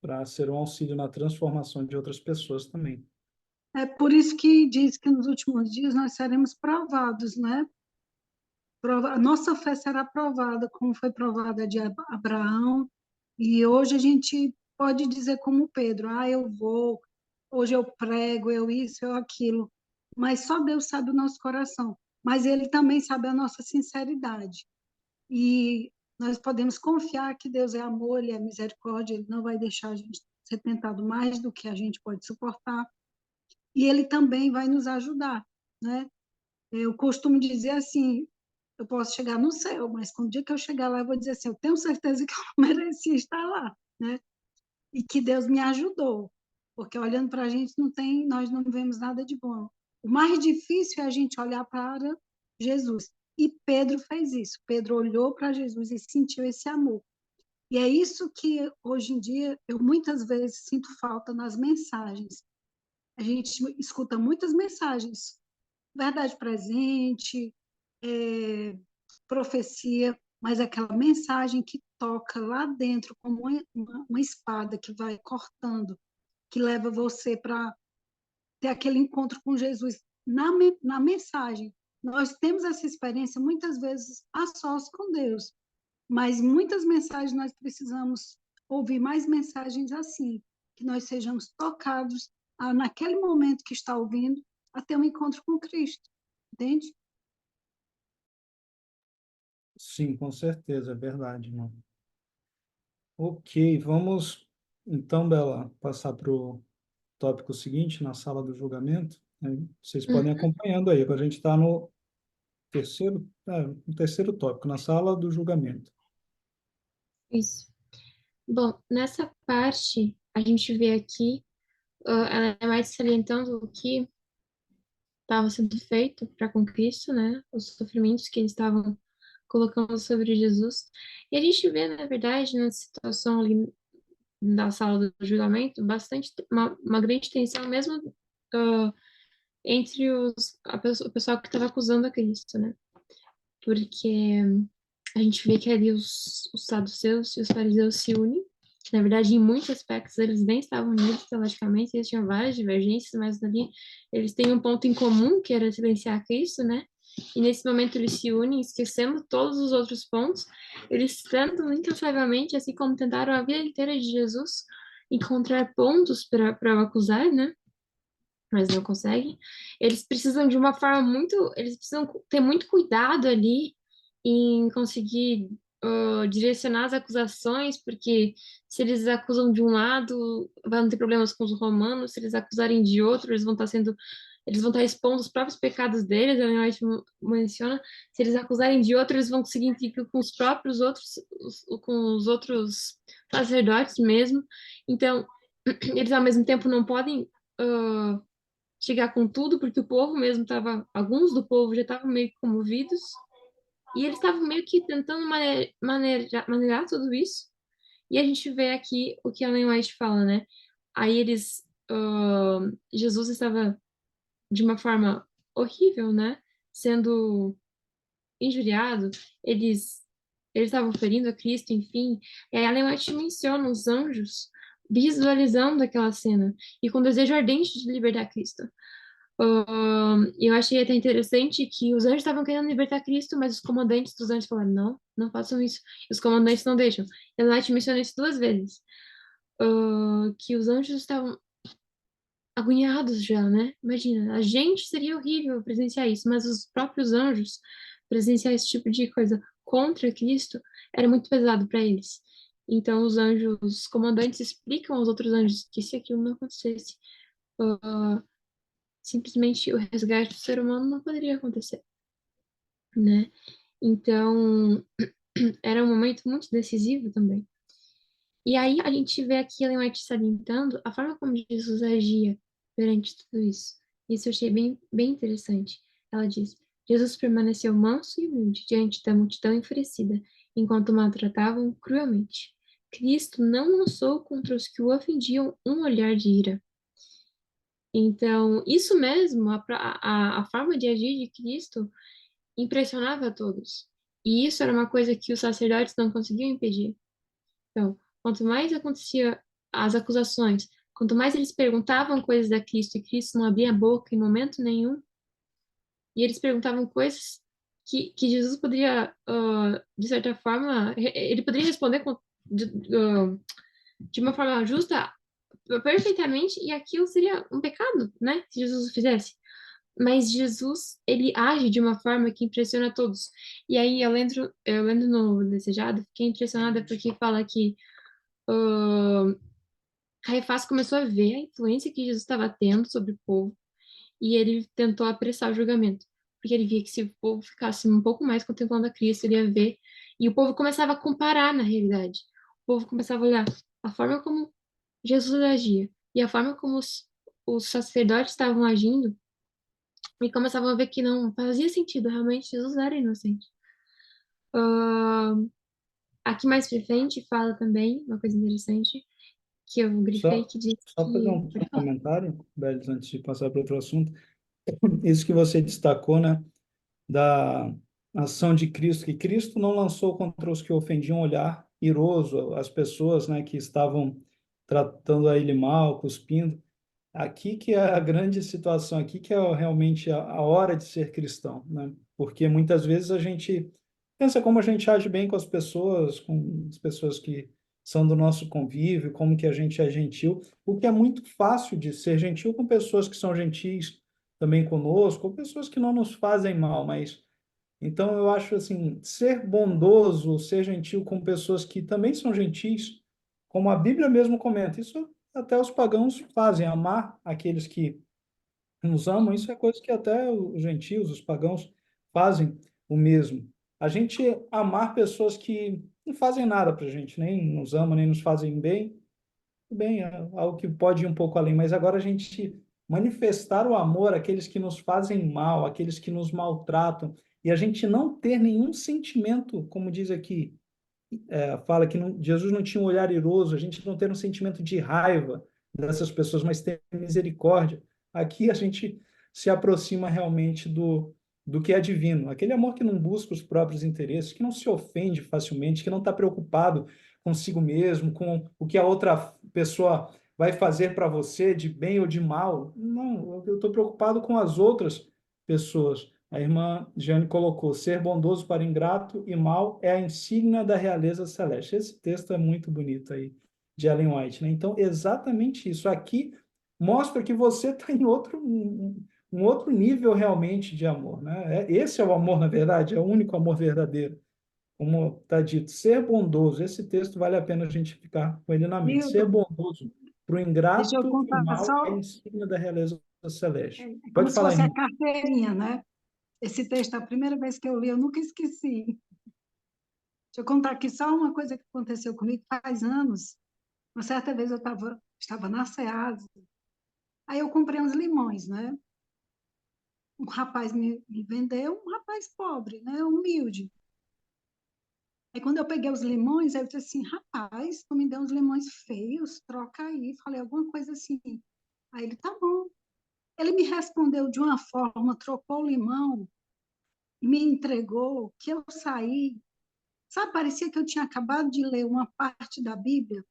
[SPEAKER 2] para ser um auxílio na transformação de outras pessoas também.
[SPEAKER 4] É por isso que diz que nos últimos dias nós seremos provados, né? A nossa fé será provada, como foi provada de Abraão, e hoje a gente pode dizer como Pedro, eu vou, hoje eu prego, eu isso, eu aquilo, mas só Deus sabe o nosso coração, mas Ele também sabe a nossa sinceridade, e nós podemos confiar que Deus é amor, Ele é misericórdia, Ele não vai deixar a gente ser tentado mais do que a gente pode suportar, e Ele também vai nos ajudar, né? Eu costumo dizer assim, eu posso chegar no céu, mas quando o dia que eu chegar lá, eu vou dizer assim, eu tenho certeza que eu não merecia estar lá, né? E que Deus me ajudou, porque olhando para a gente nós não vemos nada de bom. O mais difícil é a gente olhar para Jesus. E Pedro fez isso. Pedro olhou para Jesus e sentiu esse amor. E é isso que hoje em dia eu muitas vezes sinto falta nas mensagens. A gente escuta muitas mensagens, verdade presente, profecia, mas aquela mensagem que toca lá dentro, como uma espada que vai cortando, que leva você para ter aquele encontro com Jesus na mensagem. Nós temos essa experiência muitas vezes a sós com Deus, mas muitas mensagens nós precisamos ouvir mais mensagens assim, que nós sejamos tocados naquele momento que está ouvindo, a ter um encontro com Cristo, entende?
[SPEAKER 2] Sim, com certeza, é verdade, irmão. Ok, vamos então, Bela, passar para o tópico seguinte, na sala do julgamento. Né? Vocês podem ir
[SPEAKER 1] Uhum.
[SPEAKER 2] acompanhando aí, agora a gente está no terceiro tópico, na sala do julgamento.
[SPEAKER 1] Isso. Bom, nessa parte, a gente vê aqui, ela é mais salientando o que estava sendo feito para com Cristo, né? Os sofrimentos que eles estavam colocando sobre Jesus. E a gente vê, na verdade, na situação ali da sala do julgamento, uma grande tensão mesmo ah, entre o pessoal que estava acusando a Cristo, né? Porque a gente vê que ali os saduceus e os fariseus se unem. Na verdade, em muitos aspectos, eles nem estavam unidos teologicamente, eles tinham várias divergências, mas ali eles têm um ponto em comum, que era silenciar Cristo, né? E nesse momento eles se unem, esquecendo todos os outros pontos. Eles tentam incansavelmente, assim como tentaram a vida inteira de Jesus, encontrar pontos para o acusar, né? Mas não conseguem. Eles precisam de uma forma muito. Eles precisam ter muito cuidado ali em conseguir direcionar as acusações, porque se eles acusam de um lado, vão ter problemas com os romanos, se eles acusarem de outro, eles vão estar expondo os próprios pecados deles, a Ellen White menciona, se eles acusarem de outro, eles vão conseguir implicar com os próprios outros, com os outros sacerdotes mesmo. Então, eles ao mesmo tempo não podem chegar com tudo, porque o povo mesmo estava, alguns do povo já estavam meio que comovidos, E eles estavam meio que tentando maneirar tudo isso. E a gente vê aqui o que a Ellen White fala, né? Aí Jesus estava de uma forma horrível, né? Sendo injuriado, eles eles estavam ferindo a Cristo, enfim. E aí Ellen White menciona os anjos visualizando aquela cena e com desejo ardente de libertar Cristo. Eu achei até interessante que os anjos estavam querendo libertar Cristo, mas os comandantes dos anjos falaram, não, não façam isso. E os comandantes não deixam. Ellen White menciona isso duas vezes. Que os anjos estavam agoniados já, né? Imagina, a gente seria horrível presenciar isso, mas os próprios anjos presenciar esse tipo de coisa contra Cristo era muito pesado para eles. Então, os anjos, os comandantes explicam aos outros anjos que se aquilo não acontecesse, ah, simplesmente o resgate do ser humano não poderia acontecer, né? Então, era um momento muito decisivo também. E aí a gente vê aqui Ellen White salientando a forma como Jesus agia perante tudo isso. Isso eu achei bem interessante. Ela diz: Jesus permaneceu manso e humilde diante da multidão enfurecida, enquanto maltratavam cruelmente. Cristo não lançou contra os que o ofendiam um olhar de ira. Então, isso mesmo, a forma de agir de Cristo impressionava a todos. E isso era uma coisa que os sacerdotes não conseguiam impedir. Então, quanto mais acontecia as acusações, quanto mais eles perguntavam coisas a Cristo e Cristo não abria a boca em momento nenhum, e eles perguntavam coisas que Jesus poderia, de certa forma, ele poderia responder de uma forma justa, perfeitamente, e aquilo seria um pecado, né? Se Jesus o fizesse. Mas Jesus, ele age de uma forma que impressiona todos. E aí eu lendo no Desejado, fiquei impressionada porque fala que Caifás começou a ver a influência que Jesus estava tendo sobre o povo e ele tentou apressar o julgamento, porque ele via que se o povo ficasse um pouco mais contemplando a Cristo, ele ia ver, e o povo começava a comparar na realidade. O povo começava a olhar a forma como Jesus agia e a forma como os sacerdotes estavam agindo e começavam a ver que não fazia sentido, realmente Jesus era inocente. Ah, aqui mais pra frente fala também uma coisa interessante que eu grifei
[SPEAKER 2] Só,
[SPEAKER 1] que diz
[SPEAKER 2] só fazer
[SPEAKER 1] que.
[SPEAKER 2] um
[SPEAKER 1] Pode falar.
[SPEAKER 2] comentário, Belis, antes de passar para outro assunto. Isso que você destacou, né, da ação de Cristo, que Cristo não lançou contra os que ofendiam um olhar iroso, as pessoas, né, que estavam tratando a ele mal, cuspindo. Aqui que é a grande situação, aqui que é realmente a hora de ser cristão, né? Porque muitas vezes a gente pensa como a gente age bem com as pessoas que são do nosso convívio, como que a gente é gentil, o que é muito fácil de ser gentil com pessoas que são gentis também conosco, ou pessoas que não nos fazem mal, mas então eu acho assim, ser bondoso, ser gentil com pessoas que também são gentis, como a Bíblia mesmo comenta, isso até os pagãos fazem, amar aqueles que nos amam, isso é coisa que até os gentios, os pagãos fazem o mesmo. A gente amar pessoas que não fazem nada para a gente, nem nos amam, nem nos fazem bem, é algo que pode ir um pouco além, mas agora a gente manifestar o amor àqueles que nos fazem mal, àqueles que nos maltratam, e a gente não ter nenhum sentimento, como diz aqui, fala que Jesus não tinha um olhar iroso, a gente não ter um sentimento de raiva dessas pessoas, mas ter misericórdia. Aqui a gente se aproxima realmente do que é divino, aquele amor que não busca os próprios interesses, que não se ofende facilmente, que não está preocupado consigo mesmo, com o que a outra pessoa vai fazer para você de bem ou de mal. Não, eu estou preocupado com as outras pessoas. A irmã Jane colocou: ser bondoso para ingrato e mal é a insígnia da realeza celeste. Esse texto é muito bonito aí, de Ellen White, né? Então, exatamente isso. Aqui mostra que você está em um outro nível realmente de amor, né? Esse é o amor, na verdade, é o único amor verdadeiro. Como está dito, ser bondoso. Esse texto vale a pena a gente ficar com ele na mente. Ser
[SPEAKER 4] Milton,
[SPEAKER 2] bondoso para o
[SPEAKER 4] deixa eu
[SPEAKER 2] ingrato e
[SPEAKER 4] contar
[SPEAKER 2] mal é a
[SPEAKER 4] só,
[SPEAKER 2] insígnia da realeza celeste.
[SPEAKER 4] é como
[SPEAKER 2] Pode
[SPEAKER 4] se
[SPEAKER 2] falar,
[SPEAKER 4] fosse a
[SPEAKER 2] irmão.
[SPEAKER 4] carteirinha, né? Esse texto, a primeira vez que eu li, eu nunca esqueci. Deixa eu contar aqui só uma coisa que aconteceu comigo faz anos. Uma certa vez eu estava na Ceasa, aí eu comprei uns limões, né? Um rapaz me vendeu, um rapaz pobre, né? Humilde. Aí quando eu peguei os limões, eu disse assim, rapaz, tu me deu uns limões feios, troca aí. Falei alguma coisa assim. Aí ele, tá bom. Ele me respondeu de uma forma, trocou o limão, me entregou, que eu saí. Sabe, parecia que eu tinha acabado de ler uma parte da Bíblia.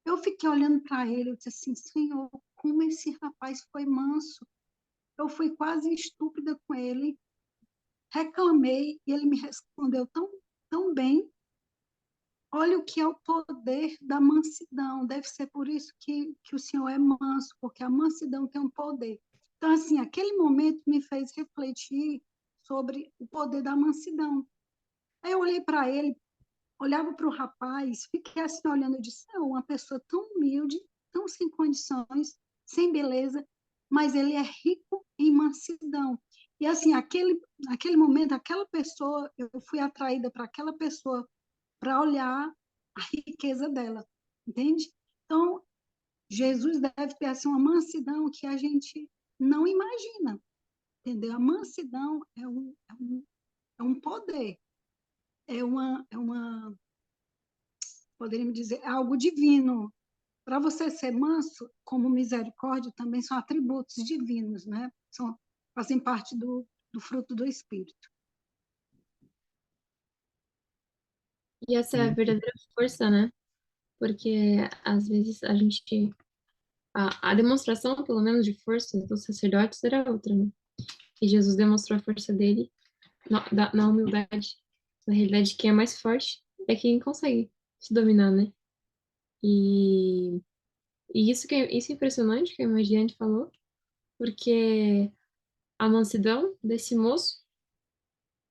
[SPEAKER 4] Eu fiquei olhando para ele, eu disse assim, Senhor, como esse rapaz foi manso. Eu fui quase estúpida com ele, reclamei e ele me respondeu tão bem. Olha o que é o poder da mansidão. Deve ser por isso que o Senhor é manso, porque a mansidão tem um poder. Então, assim, aquele momento me fez refletir sobre o poder da mansidão. Aí eu olhei para ele, olhava para o rapaz, fiquei assim olhando e disse, é uma pessoa tão humilde, tão sem condições, sem beleza, mas ele é rico em mansidão. E assim, aquele momento, aquela pessoa, eu fui atraída para aquela pessoa para olhar a riqueza dela, entende? Então, Jesus deve ter assim, uma mansidão que a gente não imagina, entendeu? A mansidão é um poder, poderíamos dizer, é algo divino. Para você ser manso, como misericórdia, também são atributos divinos, né? Fazem parte do fruto do Espírito.
[SPEAKER 1] E essa é a verdadeira força, né? Porque às vezes a demonstração, pelo menos, de força dos sacerdotes era outra, né? E Jesus demonstrou a força dele na humildade. Na realidade, quem é mais forte é quem consegue se dominar, né? E, isso é impressionante que a irmã Giane falou, porque a mansidão desse moço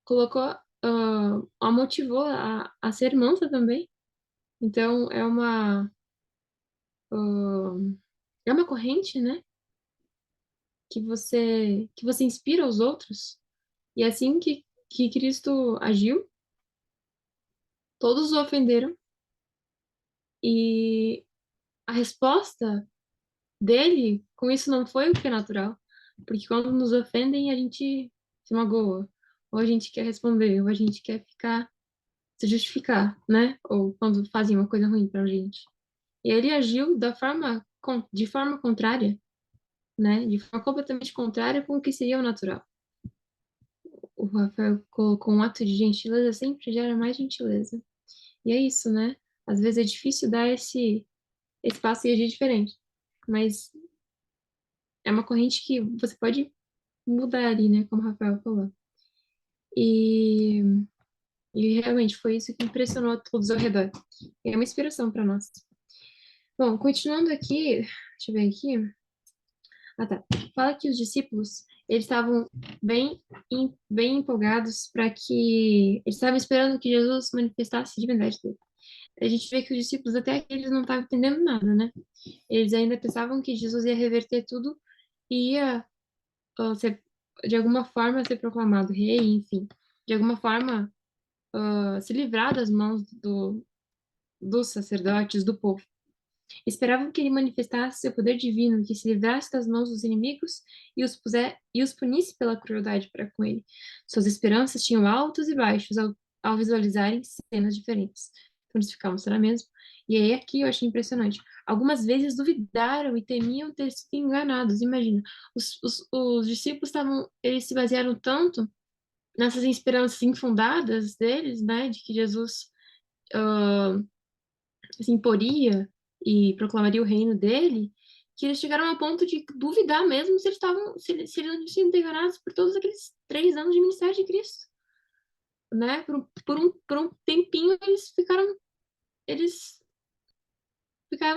[SPEAKER 1] colocou, a motivou a ser mansa também. Então, ah, é uma corrente, né? Que você inspira os outros. E assim que Cristo agiu, todos o ofenderam e a resposta dele com isso não foi o que é natural, porque quando nos ofendem a gente se magoa, ou a gente quer responder, ou a gente quer ficar se justificar, né? Ou quando fazem uma coisa ruim pra gente. E ele agiu de forma contrária, né? De forma completamente contrária com o que seria o natural. O Rafael colocou um ato de gentileza sempre gera mais gentileza. E é isso, né? Às vezes é difícil dar esse passo e agir diferente. Mas é uma corrente que você pode mudar ali, né? Como o Rafael falou. E, e realmente foi isso que impressionou a todos ao redor. E é uma inspiração para nós. Bom, continuando aqui, deixa eu ver aqui. Ah, tá. Fala que os discípulos, eles estavam bem empolgados para que... Eles estavam esperando que Jesus manifestasse a divindade dele. A gente vê que os discípulos até aqui eles não estavam entendendo nada, né? Eles ainda pensavam que Jesus ia reverter tudo e ia ser, de alguma forma ser proclamado rei, enfim, de alguma forma se livrar das mãos dos sacerdotes, do povo. Esperavam que ele manifestasse seu poder divino, que se livrasse das mãos dos inimigos e os punisse pela crueldade para com ele. Suas esperanças tinham altos e baixos ao visualizarem cenas diferentes. Então eles ficavam, será mesmo? E aí aqui eu achei impressionante. Algumas vezes duvidaram e temiam ter sido enganados. Imagina, os discípulos eles se basearam tanto nessas esperanças infundadas deles, né, de que Jesus se imporia e proclamaria o reino dele, que eles chegaram ao ponto de duvidar mesmo se eles não tinham sido enganados por todos aqueles 3 anos de ministério de Cristo, né? Por um tempinho eles ficaram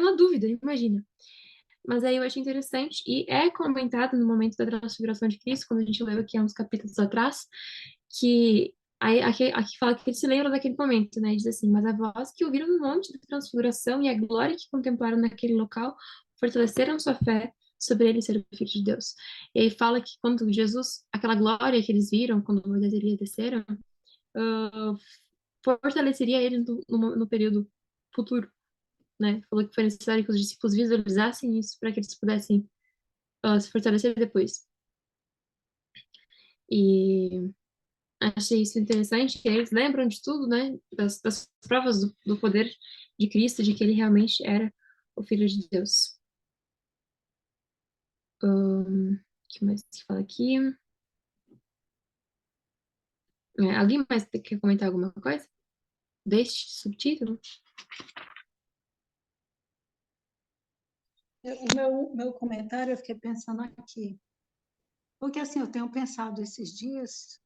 [SPEAKER 1] na dúvida, imagina. Mas aí eu achei interessante, e é comentado no momento da transfiguração de Cristo, quando a gente leu aqui há uns capítulos atrás, que aí, aqui fala que ele se lembra daquele momento, né? Diz assim, mas a voz que ouviram no monte da transfiguração e a glória que contemplaram naquele local fortaleceram sua fé sobre ele ser o Filho de Deus. E aí fala que quando Jesus, aquela glória que eles viram, quando Moisés e Elias desceram, ah, fortaleceria eles no período futuro, né? Falou que foi necessário que os discípulos visualizassem isso para que eles pudessem se fortalecer depois. E Achei isso interessante, que eles lembram de tudo, né? Das provas do poder de Cristo, de que ele realmente era o Filho de Deus. O que mais que fala aqui? Alguém mais quer comentar alguma coisa deste subtítulo?
[SPEAKER 4] O meu comentário, eu fiquei pensando aqui, porque assim, eu tenho pensado esses dias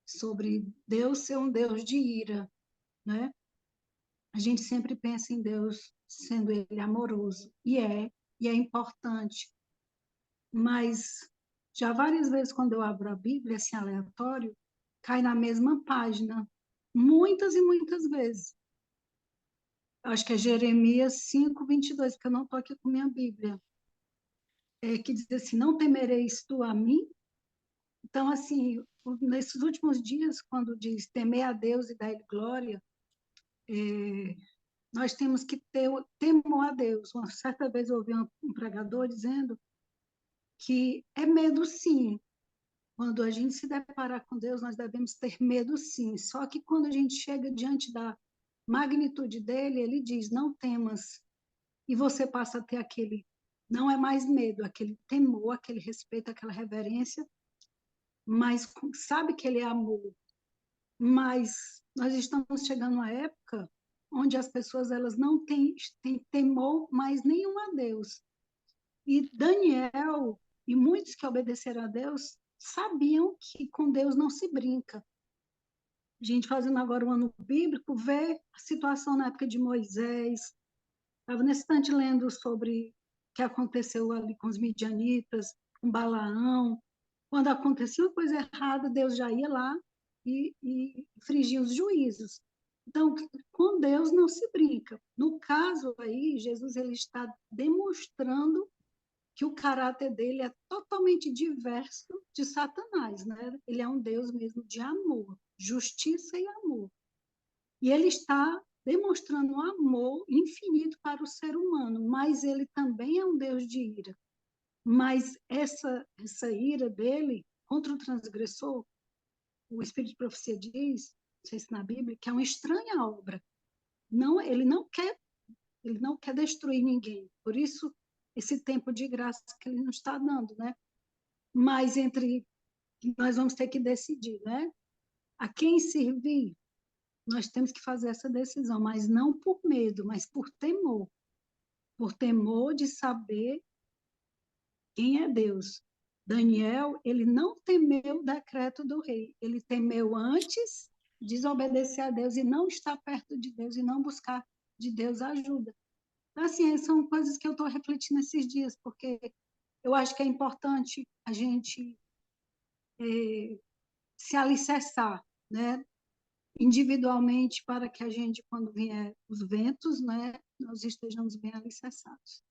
[SPEAKER 4] sobre Deus ser um Deus de ira, né? A gente sempre pensa em Deus sendo ele amoroso, e é importante, mas já várias vezes quando eu abro a Bíblia, assim, aleatório, cai na mesma página, muitas e muitas vezes. Acho que é Jeremias 5:22, porque eu não estou aqui com minha Bíblia, que diz assim, não temereis tu a mim? Então, assim, nesses últimos dias, quando diz temer a Deus e dar-lhe glória, nós temos que ter o temor a Deus. Uma certa vez eu ouvi um pregador dizendo que é medo, sim. Quando a gente se deparar com Deus, nós devemos ter medo, sim. Só que quando a gente chega diante da magnitude dele, ele diz, não temas. E você passa a ter aquele, não é mais medo, aquele temor, aquele respeito, aquela reverência, mas sabe que ele é amor. Mas nós estamos chegando a uma época onde as pessoas elas não têm temor mais nenhum a Deus. E Daniel e muitos que obedeceram a Deus sabiam que com Deus não se brinca. A gente fazendo agora o ano bíblico, vê a situação na época de Moisés. Estava nesse instante lendo sobre o que aconteceu ali com os midianitas, com Balaão. Quando acontecia uma coisa errada, Deus já ia lá e infringia os juízos. Então, com Deus não se brinca. No caso aí, Jesus ele está demonstrando que o caráter dele é totalmente diverso de Satanás, né? Ele é um Deus mesmo de amor, justiça e amor. E ele está demonstrando um amor infinito para o ser humano, mas ele também é um Deus de ira. Mas essa ira dele contra o transgressor, o Espírito de Profecia diz, não sei se na Bíblia, que é uma estranha obra. Não, ele não quer destruir ninguém. Por isso, esse tempo de graça que ele nos está dando, né? Mas nós vamos ter que decidir, né? A quem servir, nós temos que fazer essa decisão, mas não por medo, mas por temor de saber quem é Deus. Daniel, ele não temeu o decreto do rei, ele temeu antes desobedecer a Deus e não estar perto de Deus e não buscar de Deus ajuda. Então, assim, são coisas que eu estou refletindo esses dias, porque eu acho que é importante a gente se alicerçar, né? Individualmente, para que a gente, quando vier os ventos, né, nós estejamos bem alicerçados.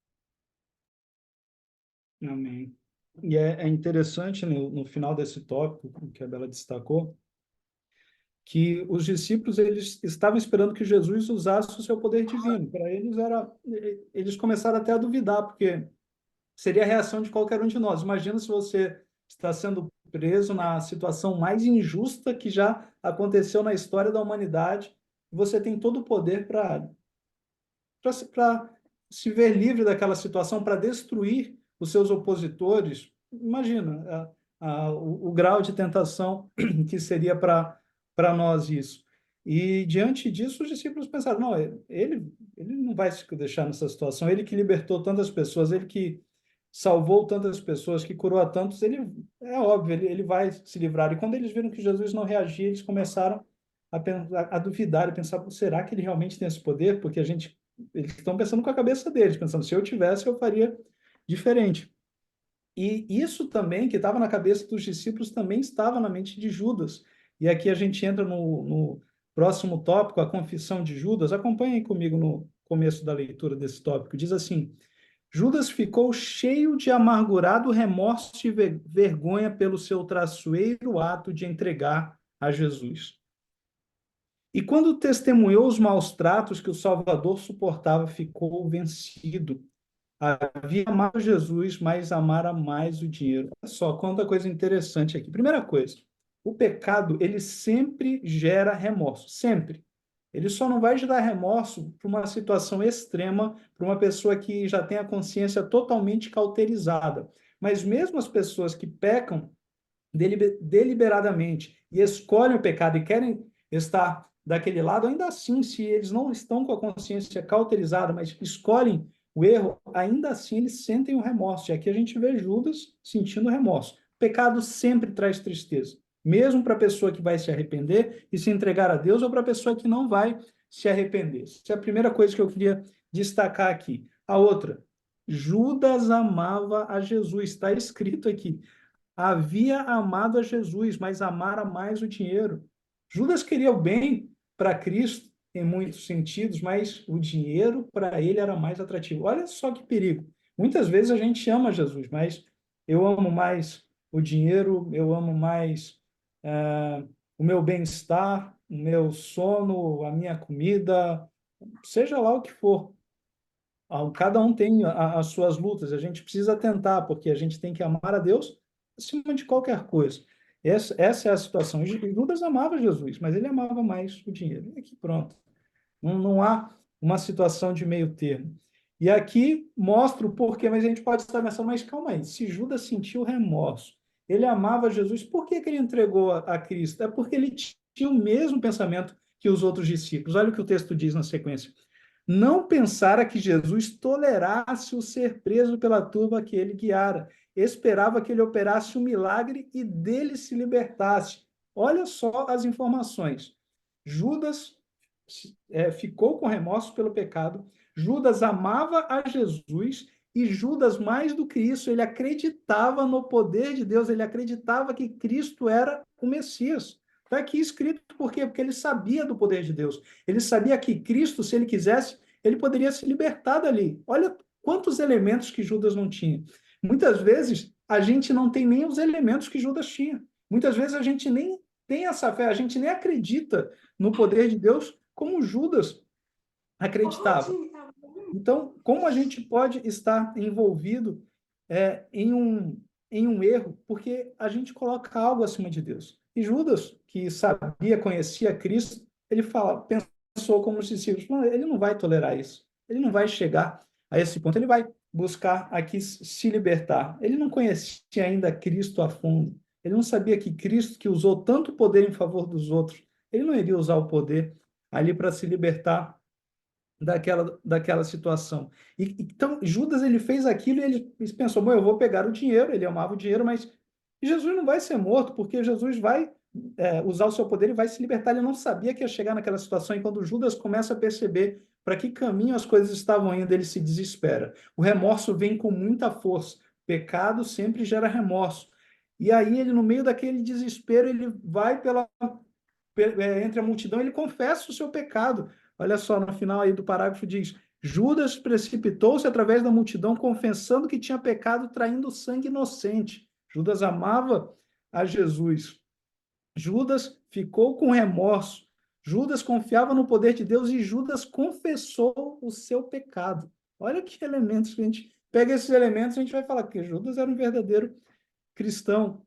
[SPEAKER 2] Amém. E é interessante, né, no final desse tópico que a Bela destacou, que os discípulos eles estavam esperando que Jesus usasse o seu poder divino. Para eles começaram até a duvidar, porque seria a reação de qualquer um de nós. Imagina se você está sendo preso na situação mais injusta que já aconteceu na história da humanidade, e você tem todo o poder para se ver livre daquela situação, para destruir os seus opositores. Imagina o grau de tentação que seria para nós isso. E diante disso, os discípulos pensaram: não, ele não vai se deixar nessa situação, ele que libertou tantas pessoas, ele que salvou tantas pessoas, que curou a tantos, é óbvio, ele vai se livrar. E quando eles viram que Jesus não reagia, eles começaram a duvidar e pensar: será que ele realmente tem esse poder? Porque eles estão pensando com a cabeça deles, pensando: se eu tivesse, eu faria diferente. E isso também, que estava na cabeça dos discípulos, também estava na mente de Judas. E aqui a gente entra no próximo tópico, a confissão de Judas. Acompanhem comigo no começo da leitura desse tópico. Diz assim: Judas ficou cheio de amargurado remorso e vergonha pelo seu traiçoeiro ato de entregar a Jesus. E quando testemunhou os maus tratos que o Salvador suportava, ficou vencido. Havia amado Jesus, mas amara mais o dinheiro. Olha só, quanta coisa interessante aqui. Primeira coisa, o pecado, ele sempre gera remorso, sempre. Ele só não vai gerar remorso para uma situação extrema, para uma pessoa que já tem a consciência totalmente cauterizada. Mas mesmo as pessoas que pecam deliberadamente e escolhem o pecado e querem estar daquele lado, ainda assim, se eles não estão com a consciência cauterizada, mas escolhem o erro, ainda assim eles sentem o remorso. E aqui a gente vê Judas sentindo remorso. O pecado sempre traz tristeza, mesmo para a pessoa que vai se arrepender e se entregar a Deus, ou para a pessoa que não vai se arrepender. Essa é a primeira coisa que eu queria destacar aqui. A outra, Judas amava a Jesus, está escrito aqui. Havia amado a Jesus, mas amara mais o dinheiro. Judas queria o bem para Cristo, em muitos sentidos, mas o dinheiro para ele era mais atrativo. Olha só que perigo. Muitas vezes a gente ama Jesus, mas eu amo mais o dinheiro, eu amo mais o meu bem-estar, o meu sono, a minha comida, seja lá o que for. Cada um tem as suas lutas, a gente precisa tentar, porque a gente tem que amar a Deus acima de qualquer coisa. Essa é a situação. E Judas amava Jesus, mas ele amava mais o dinheiro. E aqui pronto. Não há uma situação de meio termo. E aqui mostra o porquê, mas a gente pode estar pensando, mas calma aí, se Judas sentiu remorso, ele amava Jesus, por que ele entregou a Cristo? É porque ele tinha o mesmo pensamento que os outros discípulos. Olha o que o texto diz na sequência. Não pensara que Jesus tolerasse o ser preso pela turba que ele guiara. Esperava que ele operasse um milagre e dele se libertasse. Olha só as informações. Judas ficou com remorso pelo pecado. Judas amava a Jesus e Judas, mais do que isso, ele acreditava no poder de Deus, ele acreditava que Cristo era o Messias. Está aqui escrito por quê? Porque ele sabia do poder de Deus. Ele sabia que Cristo, se ele quisesse, ele poderia se libertar dali. Olha quantos elementos que Judas não tinha. Muitas vezes, a gente não tem nem os elementos que Judas tinha. Muitas vezes, a gente nem tem essa fé, a gente nem acredita no poder de Deus como Judas acreditava. Então, como a gente pode estar envolvido em um erro? Porque a gente coloca algo acima de Deus. E Judas, que sabia, conhecia Cristo, ele pensou como os discípulos, não, ele não vai tolerar isso. Ele não vai chegar a esse ponto. Ele vai buscar aqui se libertar. Ele não conhecia ainda Cristo a fundo. Ele não sabia que Cristo, que usou tanto poder em favor dos outros, ele não iria usar o poder ali para se libertar daquela situação. Então, Judas, ele fez aquilo e ele pensou, bom, eu vou pegar o dinheiro, ele amava o dinheiro, mas Jesus não vai ser morto, porque Jesus vai usar o seu poder e vai se libertar. Ele não sabia que ia chegar naquela situação, e quando Judas começa a perceber para que caminho as coisas estavam indo, ele se desespera. O remorso vem com muita força. Pecado sempre gera remorso. E aí, ele, no meio daquele desespero, ele vai entre a multidão, ele confessa o seu pecado. Olha só, no final aí do parágrafo diz: Judas precipitou-se através da multidão, confessando que tinha pecado, traindo sangue inocente. Judas amava a Jesus. Judas ficou com remorso. Judas confiava no poder de Deus e Judas confessou o seu pecado. Olha que elementos que a gente pega esses elementos, a gente vai falar que Judas era um verdadeiro cristão.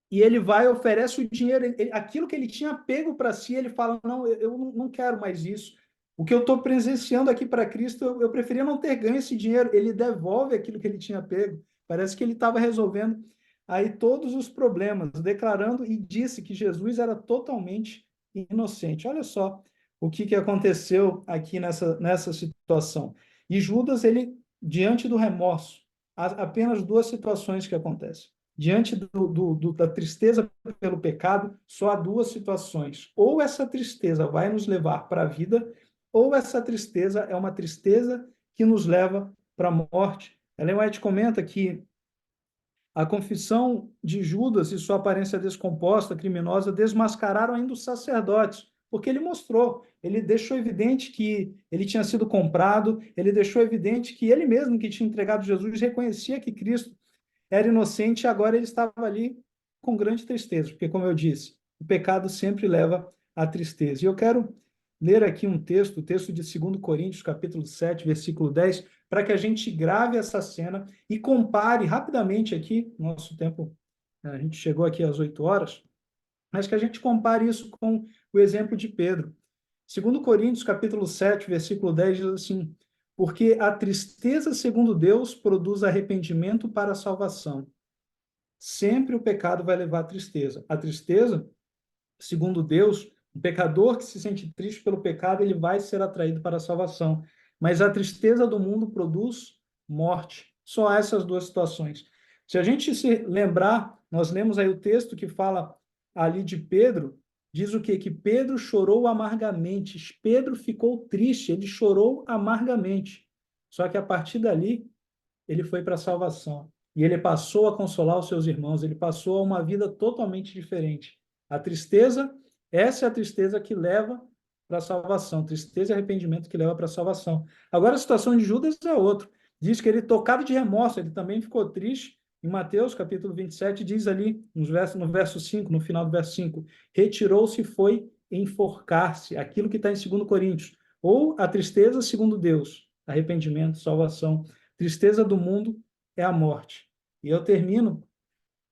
[SPEAKER 2] E ele vai, oferece o dinheiro, aquilo que ele tinha pego para si, ele fala, não, eu não quero mais isso. O que eu estou presenciando aqui para Cristo, eu preferia não ter ganho esse dinheiro. Ele devolve aquilo que ele tinha pego. Parece que ele estava resolvendo aí todos os problemas, declarando e disse que Jesus era totalmente inocente. Olha só o que aconteceu aqui nessa situação. E Judas, ele, diante do remorso, há apenas duas situações que acontecem. Diante da tristeza pelo pecado, só há duas situações. Ou essa tristeza vai nos levar para a vida, ou essa tristeza é uma tristeza que nos leva para a morte. Ellen White comenta que a confissão de Judas e sua aparência descomposta, criminosa, desmascararam ainda os sacerdotes, porque ele deixou evidente que ele tinha sido comprado, ele deixou evidente que ele mesmo que tinha entregado Jesus reconhecia que Cristo era inocente e agora ele estava ali com grande tristeza, porque, como eu disse, o pecado sempre leva à tristeza. E eu quero ler aqui um texto, o texto de 2 Coríntios, capítulo 7, versículo 10, para que a gente grave essa cena e compare rapidamente aqui, nosso tempo, a gente chegou aqui às 8 horas, mas que a gente compare isso com o exemplo de Pedro. Segundo Coríntios, capítulo 7, versículo 10, diz assim: porque a tristeza, segundo Deus, produz arrependimento para a salvação. Sempre o pecado vai levar à tristeza. A tristeza, segundo Deus, o pecador que se sente triste pelo pecado, ele vai ser atraído para a salvação. Mas a tristeza do mundo produz morte. Só há essas duas situações. Se a gente se lembrar, nós lemos aí o texto que fala ali de Pedro, diz o quê? Que Pedro chorou amargamente. Pedro ficou triste, ele chorou amargamente. Só que a partir dali, ele foi para a salvação. E ele passou a consolar os seus irmãos, ele passou a uma vida totalmente diferente. A tristeza, essa é a tristeza que leva para a salvação. Tristeza e arrependimento que leva para a salvação. Agora, a situação de Judas é outra. Diz que ele, tocado de remorso, ele também ficou triste. Em Mateus, capítulo 27, diz ali, no verso 5, no final do verso 5, retirou-se e foi enforcar-se. Aquilo que está em 2 Coríntios. Ou a tristeza, segundo Deus, arrependimento, salvação. Tristeza do mundo é a morte. E eu termino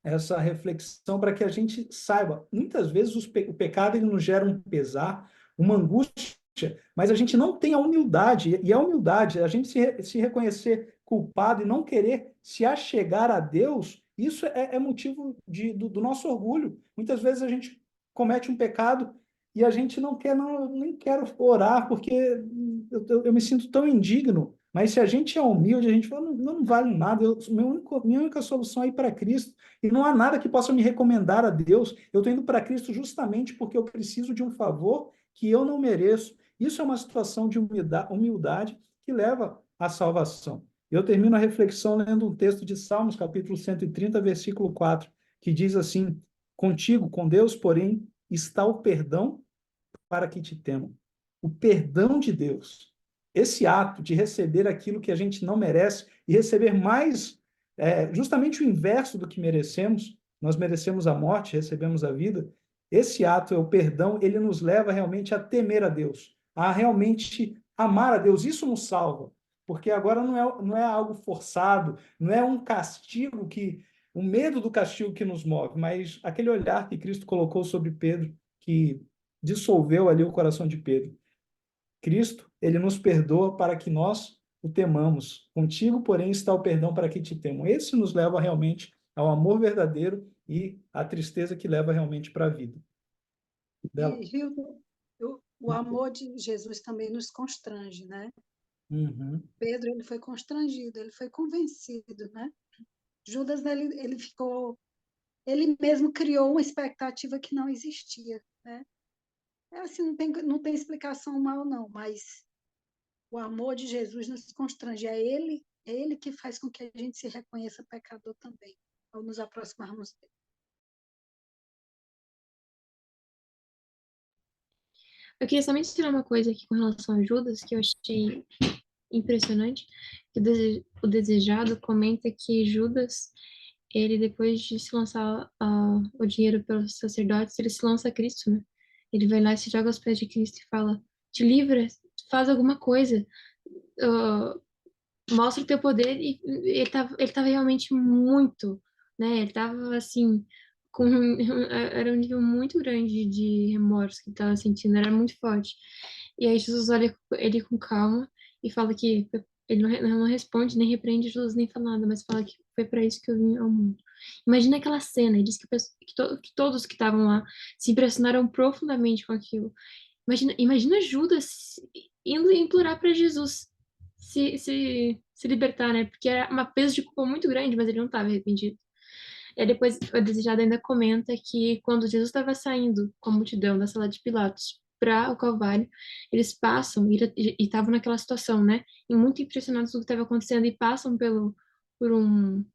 [SPEAKER 2] essa reflexão para que a gente saiba, muitas vezes o pecado ele nos gera um pesar, uma angústia, mas a gente não tem a humildade, e a humildade, a gente se reconhecer culpado e não querer se achegar a Deus, isso é motivo do nosso orgulho. Muitas vezes a gente comete um pecado e a gente não quer, nem quero orar, porque eu me sinto tão indigno. Mas se a gente é humilde, a gente fala, não vale nada, minha única solução é ir para Cristo. E não há nada que possa me recomendar a Deus. Eu estou indo para Cristo justamente porque eu preciso de um favor que eu não mereço. Isso é uma situação de humildade que leva à salvação. Eu termino a reflexão lendo um texto de Salmos, capítulo 130, versículo 4, que diz assim: contigo, com Deus, porém, está o perdão para que te temam. O perdão de Deus. Esse ato de receber aquilo que a gente não merece e receber mais, justamente o inverso do que merecemos, nós merecemos a morte, recebemos a vida. Esse ato, é o perdão, ele nos leva realmente a temer a Deus, a realmente amar a Deus. Isso nos salva, porque agora não é algo forçado, não é um castigo o medo do castigo que nos move, mas aquele olhar que Cristo colocou sobre Pedro, que dissolveu ali o coração de Pedro. Cristo, ele nos perdoa para que nós o temamos. Contigo, porém, está o perdão para que te temam. Esse nos leva realmente ao amor verdadeiro e à tristeza que leva realmente para a vida. Bela.
[SPEAKER 4] E o amor de Jesus também nos constrange, né?
[SPEAKER 2] Uhum.
[SPEAKER 4] Pedro, ele foi constrangido, ele foi convencido, né? Judas, ele mesmo criou uma expectativa que não existia, né? É assim, não tem explicação mal, não, mas o amor de Jesus nos constrange. É ele que faz com que a gente se reconheça pecador também, ao nos aproximarmos dele.
[SPEAKER 1] Eu queria somente tirar uma coisa aqui com relação a Judas, que eu achei impressionante, que o Desejado comenta que Judas, ele depois de se lançar o dinheiro pelos sacerdotes, ele se lança a Cristo, né? Ele vai lá e se joga aos pés de Cristo e fala, te livra, faz alguma coisa, ah, mostra o teu poder, e ele tava realmente muito, né? Ele tava assim, com, era um nível muito grande de remorso que ele tava sentindo, era muito forte. E aí Jesus olha ele com calma e fala que ele não responde, nem repreende Jesus, nem fala nada, mas fala que foi para isso que eu vim ao mundo. Imagina aquela cena, e diz que todos que estavam lá se impressionaram profundamente com aquilo. Imagina Judas indo implorar para Jesus se libertar, né? Porque era uma peso de culpa muito grande, mas ele não estava arrependido. E aí depois o Desejado ainda comenta que quando Jesus estava saindo com a multidão da sala de Pilatos para o Calvário, eles passam e estavam naquela situação, né? E muito impressionados do que estava acontecendo e passam por um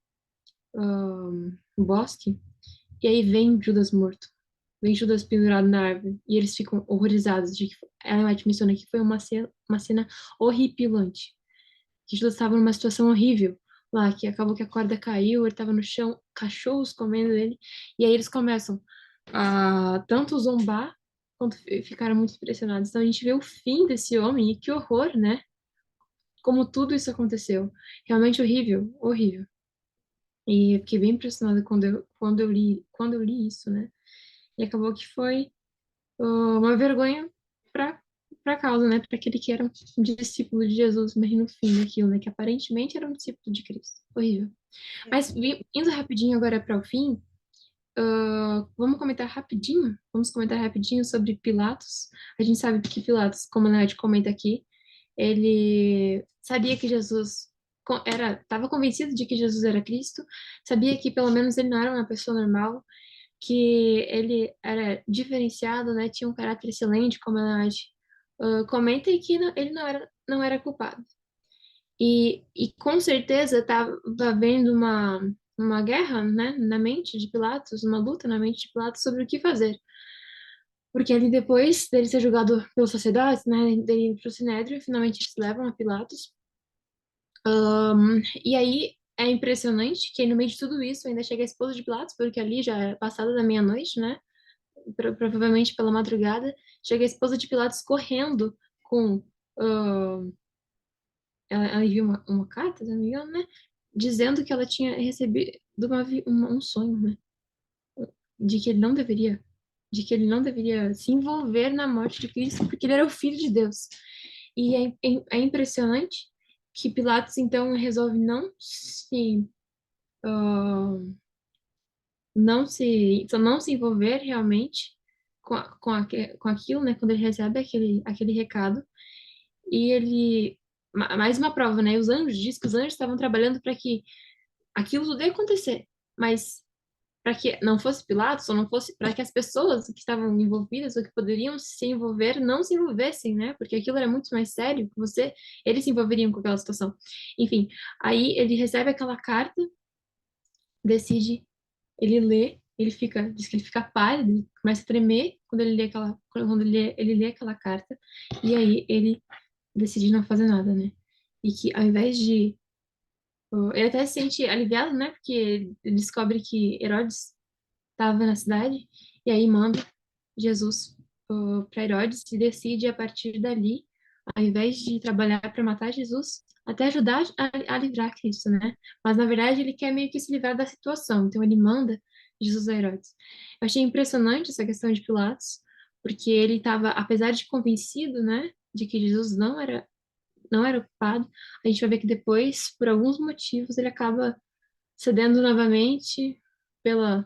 [SPEAKER 1] bosque e aí vem Judas morto. Vem Judas pendurado na árvore. E eles ficam horrorizados de que Ellen White menciona que foi uma cena horripilante. Que Judas estava numa situação horrível lá, que acabou que a corda caiu, ele estava no chão, cachorros comendo ele. E aí eles começam a tanto zombar quanto ficaram muito impressionados. Então a gente vê o fim desse homem e que horror, né? Como tudo isso aconteceu. Realmente horrível, horrível. E eu fiquei bem impressionada quando eu li isso, né? E acabou que foi uma vergonha para a causa, né? Para aquele que era um discípulo de Jesus, mas no fim daquilo, né? Que aparentemente era um discípulo de Cristo. Horrível. Mas indo rapidinho agora para o fim, vamos comentar rapidinho sobre Pilatos. A gente sabe que Pilatos, como a Nath comenta aqui, ele sabia que Jesus estava convencido de que Jesus era Cristo, sabia que pelo menos ele não era uma pessoa normal, que ele era diferenciado, né? Tinha um caráter excelente, como a Nath comenta, e que ele não era culpado. E com certeza estava havendo uma guerra, né, na mente de Pilatos, uma luta na mente de Pilatos sobre o que fazer. Porque ali depois dele ser julgado pelos sacerdotes, né, dele ir para o Sinédrio, finalmente eles levam a Pilatos. E aí é impressionante que no meio de tudo isso ainda chega a esposa de Pilatos, porque ali já é passada da meia-noite, né, provavelmente pela madrugada, chega a esposa de Pilatos correndo com... ah, ela enviou uma carta, se não me engano, né? Dizendo que ela tinha recebido um sonho, né? De que ele não deveria, de que ele não deveria se envolver na morte de Cristo, porque ele era o Filho de Deus. E é impressionante que Pilatos, então, resolve ah, não se envolver realmente com aquilo, né? Quando ele recebe aquele recado. E ele mais uma prova, né? Os anjos diz que os anjos estavam trabalhando para que aquilo tudo ia acontecer, mas para que não fosse Pilatos, ou não fosse para que as pessoas que estavam envolvidas ou que poderiam se envolver não se envolvessem, né? Porque aquilo era muito mais sério que eles se envolveriam com aquela situação. Enfim, aí ele recebe aquela carta, decide, ele lê, diz que ele fica pálido, ele começa a tremer quando ele lê aquela carta, e aí ele decide não fazer nada, né? E que ao invés de ele até se sente aliviado, né? Porque ele descobre que Herodes estava na cidade e aí manda Jesus para Herodes e decide a partir dali, ao invés de trabalhar para matar Jesus, até ajudar a livrar Cristo, né? Mas na verdade ele quer meio que se livrar da situação, então ele manda Jesus a Herodes. Eu achei impressionante essa questão de Pilatos, porque ele estava, apesar de convencido, né, de que Jesus não era ocupado, a gente vai ver que depois, por alguns motivos, ele acaba cedendo novamente pela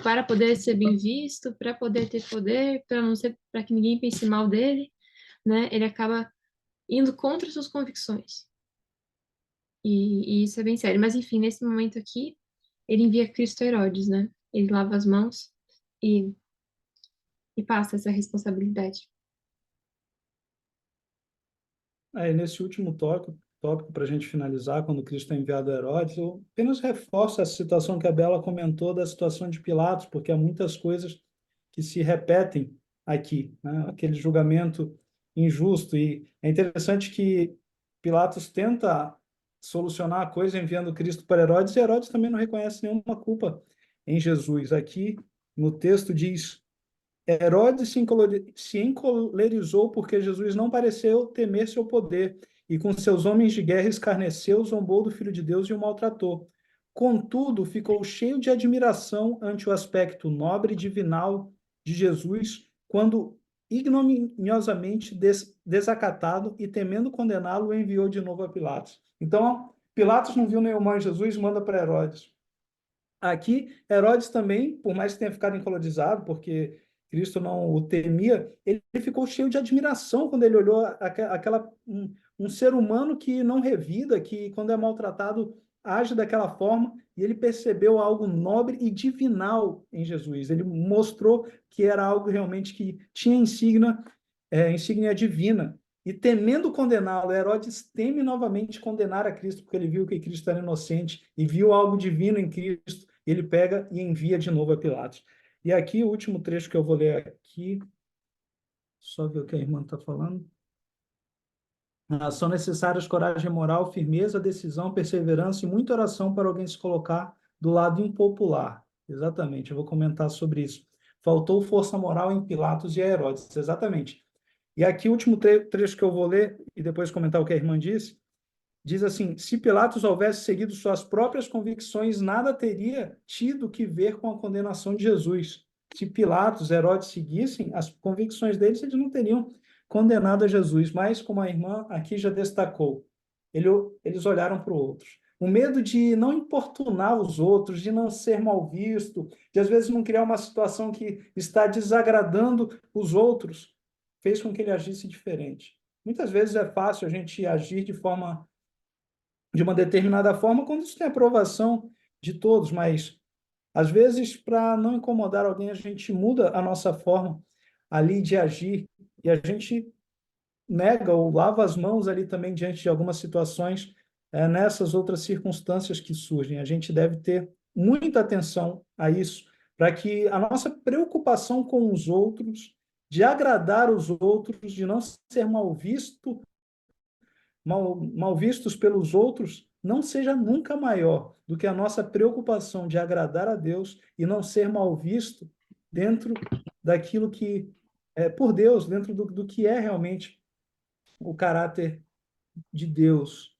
[SPEAKER 1] para poder ser bem visto, para poder ter poder, para não ser para que ninguém pense mal dele, né? Ele acaba indo contra suas convicções. E isso é bem sério. Mas enfim, nesse momento aqui, ele envia Cristo a Herodes, né? Ele lava as mãos e, e passa essa responsabilidade.
[SPEAKER 2] Aí, nesse último tópico para a gente finalizar, quando Cristo é enviado a Herodes, eu apenas reforço essa situação que a Bela comentou da situação de Pilatos, porque há muitas coisas que se repetem aqui, né? Aquele julgamento injusto. E é interessante que Pilatos tenta solucionar a coisa enviando Cristo para Herodes, e Herodes também não reconhece nenhuma culpa em Jesus. Aqui no texto diz: Herodes se encolerizou porque Jesus não pareceu temer seu poder, e com seus homens de guerra escarneceu, zombou do Filho de Deus e o maltratou. Contudo, ficou cheio de admiração ante o aspecto nobre e divinal de Jesus, quando ignominiosamente desacatado e temendo condená-lo, o enviou de novo a Pilatos. Então, Pilatos não viu nenhum mal em Jesus, manda para Herodes. Aqui, Herodes também, por mais que tenha ficado encolodizado, porque Cristo não o temia, ele ficou cheio de admiração quando ele olhou um ser humano que não revida, que quando é maltratado age daquela forma, e ele percebeu algo nobre e divinal em Jesus. Ele mostrou que era algo realmente que tinha insígnia divina. E temendo condená-lo, Herodes teme novamente condenar a Cristo, porque ele viu que Cristo era inocente e viu algo divino em Cristo. Ele pega e envia de novo a Pilatos. E aqui, o último trecho que eu vou ler aqui, só ver o que a irmã está falando. São necessárias coragem moral, firmeza, decisão, perseverança e muita oração para alguém se colocar do lado impopular. Exatamente, eu vou comentar sobre isso. Faltou força moral em Pilatos e Herodes, exatamente. E aqui o último trecho que eu vou ler, e depois comentar o que a irmã disse, diz assim: se Pilatos houvesse seguido suas próprias convicções, nada teria tido que ver com a condenação de Jesus. se Pilatos, Herodes seguissem as convicções deles, eles não teriam condenado a Jesus. Mas, como a irmã aqui já destacou, eles olharam para o outro. O medo de não importunar os outros, de não ser mal visto, de às vezes não criar uma situação que está desagradando os outros, fez com que ele agisse diferente. Muitas vezes é fácil a gente agir de uma determinada forma quando isso tem aprovação de todos, mas às vezes, para não incomodar alguém, a gente muda a nossa forma ali de agir e a gente nega ou lava as mãos ali também diante de algumas situações, nessas outras circunstâncias que surgem. A gente deve ter muita atenção a isso, para que a nossa preocupação com os outros, de agradar os outros, de não ser mal vistos pelos outros, não seja nunca maior do que a nossa preocupação de agradar a Deus e não ser mal visto dentro daquilo que é por Deus, dentro do que é realmente o caráter de Deus.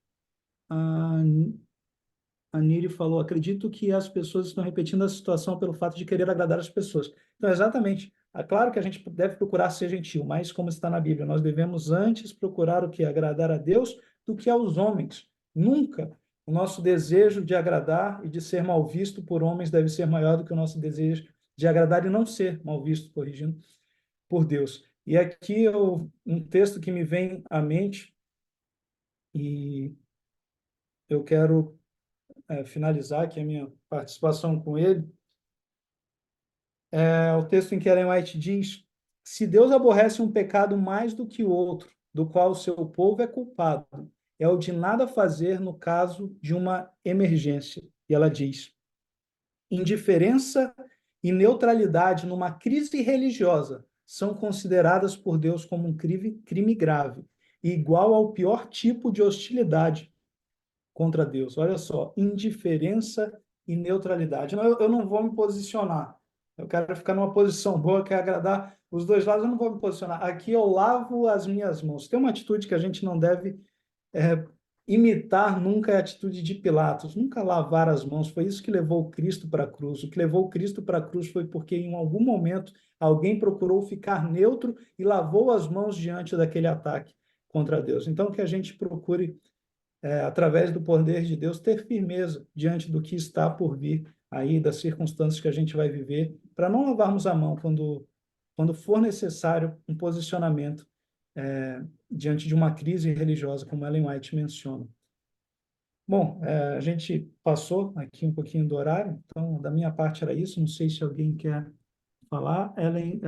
[SPEAKER 2] A Niri falou, acredito que as pessoas estão repetindo a situação pelo fato de querer agradar as pessoas. Então, exatamente. É claro que a gente deve procurar ser gentil, mas como está na Bíblia, nós devemos antes procurar o que? Agradar a Deus do que aos homens. Nunca o nosso desejo de agradar e de ser mal visto por homens deve ser maior do que o nosso desejo de agradar e não ser mal visto, corrigindo, por Deus. E aqui um texto que me vem à mente, e eu quero finalizar aqui a minha participação com ele, é o texto em que Ellen White diz: se Deus aborrece um pecado mais do que o outro, do qual o seu povo é culpado, é o de nada fazer no caso de uma emergência. E ela diz: indiferença e neutralidade numa crise religiosa são consideradas por Deus como um crime grave, e igual ao pior tipo de hostilidade contra Deus. Olha só, indiferença e neutralidade. Eu não vou me posicionar. Eu quero ficar numa posição boa, quero agradar os dois lados, eu não vou me posicionar. Aqui eu lavo as minhas mãos. Tem uma atitude que a gente não deve imitar nunca, é a atitude de Pilatos. Nunca lavar as mãos. Foi isso que levou Cristo para a cruz. O que levou Cristo para a cruz foi porque em algum momento alguém procurou ficar neutro e lavou as mãos diante daquele ataque contra Deus. Então, que a gente procure através do poder de Deus, ter firmeza diante do que está por vir aí, das circunstâncias que a gente vai viver, para não lavarmos a mão quando for necessário um posicionamento diante de uma crise religiosa, como Ellen White menciona. Bom, a gente passou aqui um pouquinho do horário, então, da minha parte era isso. Não sei se alguém quer falar. Ellen,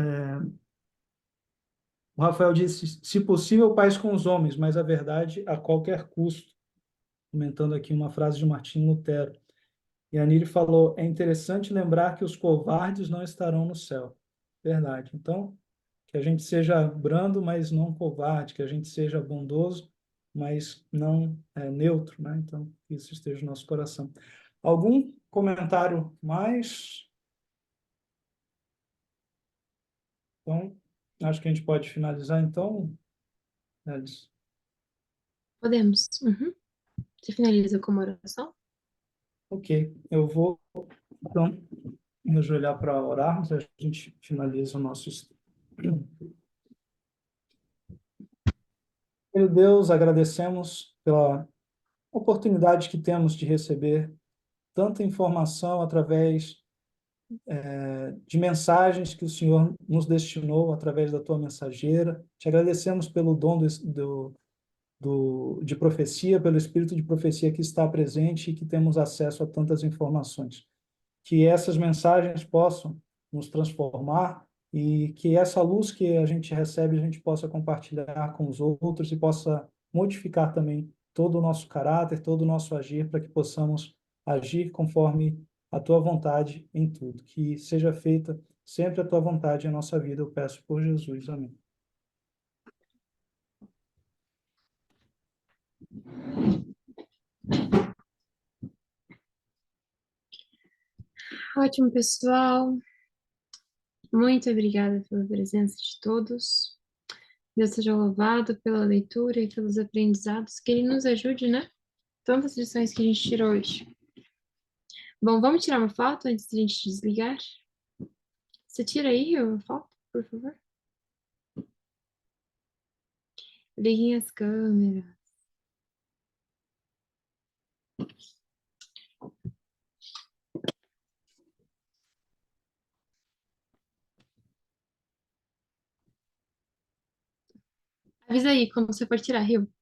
[SPEAKER 2] o Rafael disse, se possível, paz com os homens, mas a verdade a qualquer custo, comentando aqui uma frase de Martinho Lutero. E a Niri falou, é interessante lembrar que os covardes não estarão no céu. Verdade. Então, que a gente seja brando, mas não covarde, que a gente seja bondoso, mas não neutro, né? Então, que isso esteja no nosso coração. Algum comentário mais? Então, acho que a gente pode finalizar, então, Elis.
[SPEAKER 1] Podemos. Uhum. Você finaliza com uma oração?
[SPEAKER 2] Ok, eu vou, então, me ajoelhar para orarmos, a gente finaliza o nosso estudo. Meu Deus, agradecemos pela oportunidade que temos de receber tanta informação através de mensagens que o Senhor nos destinou através da tua mensageira. Te agradecemos pelo dom de profecia, pelo espírito de profecia que está presente e que temos acesso a tantas informações. Que essas mensagens possam nos transformar e que essa luz que a gente recebe, a gente possa compartilhar com os outros e possa modificar também todo o nosso caráter, todo o nosso agir, para que possamos agir conforme a tua vontade em tudo. Que seja feita sempre a tua vontade em nossa vida, eu peço por Jesus. Amém.
[SPEAKER 1] Ótimo, pessoal. Muito obrigada pela presença de todos. Deus seja louvado pela leitura e pelos aprendizados. Que Ele nos ajude, né? Tantas lições que a gente tirou hoje. Bom, vamos tirar uma foto antes de a gente desligar? Você tira aí a foto, por favor? Liguem as câmeras. Avisa aí quando você for tirar, Rio.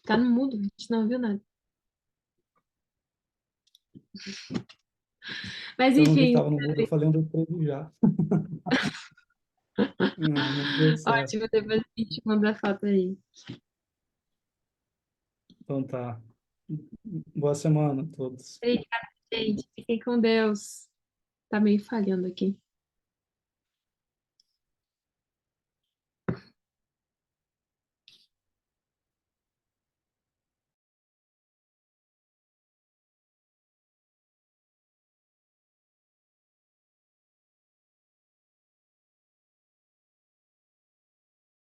[SPEAKER 1] Tá no mudo, a gente não ouviu nada. Mas
[SPEAKER 2] Eu não vi que
[SPEAKER 1] enfim,
[SPEAKER 2] estava no mudo, eu falei onde eu preso já. Não deu certo.
[SPEAKER 1] ótimo, depois a gente manda a foto aí.
[SPEAKER 2] Então tá. Boa semana a todos.
[SPEAKER 1] Obrigada, gente. Fiquem com Deus. Tá meio falhando aqui.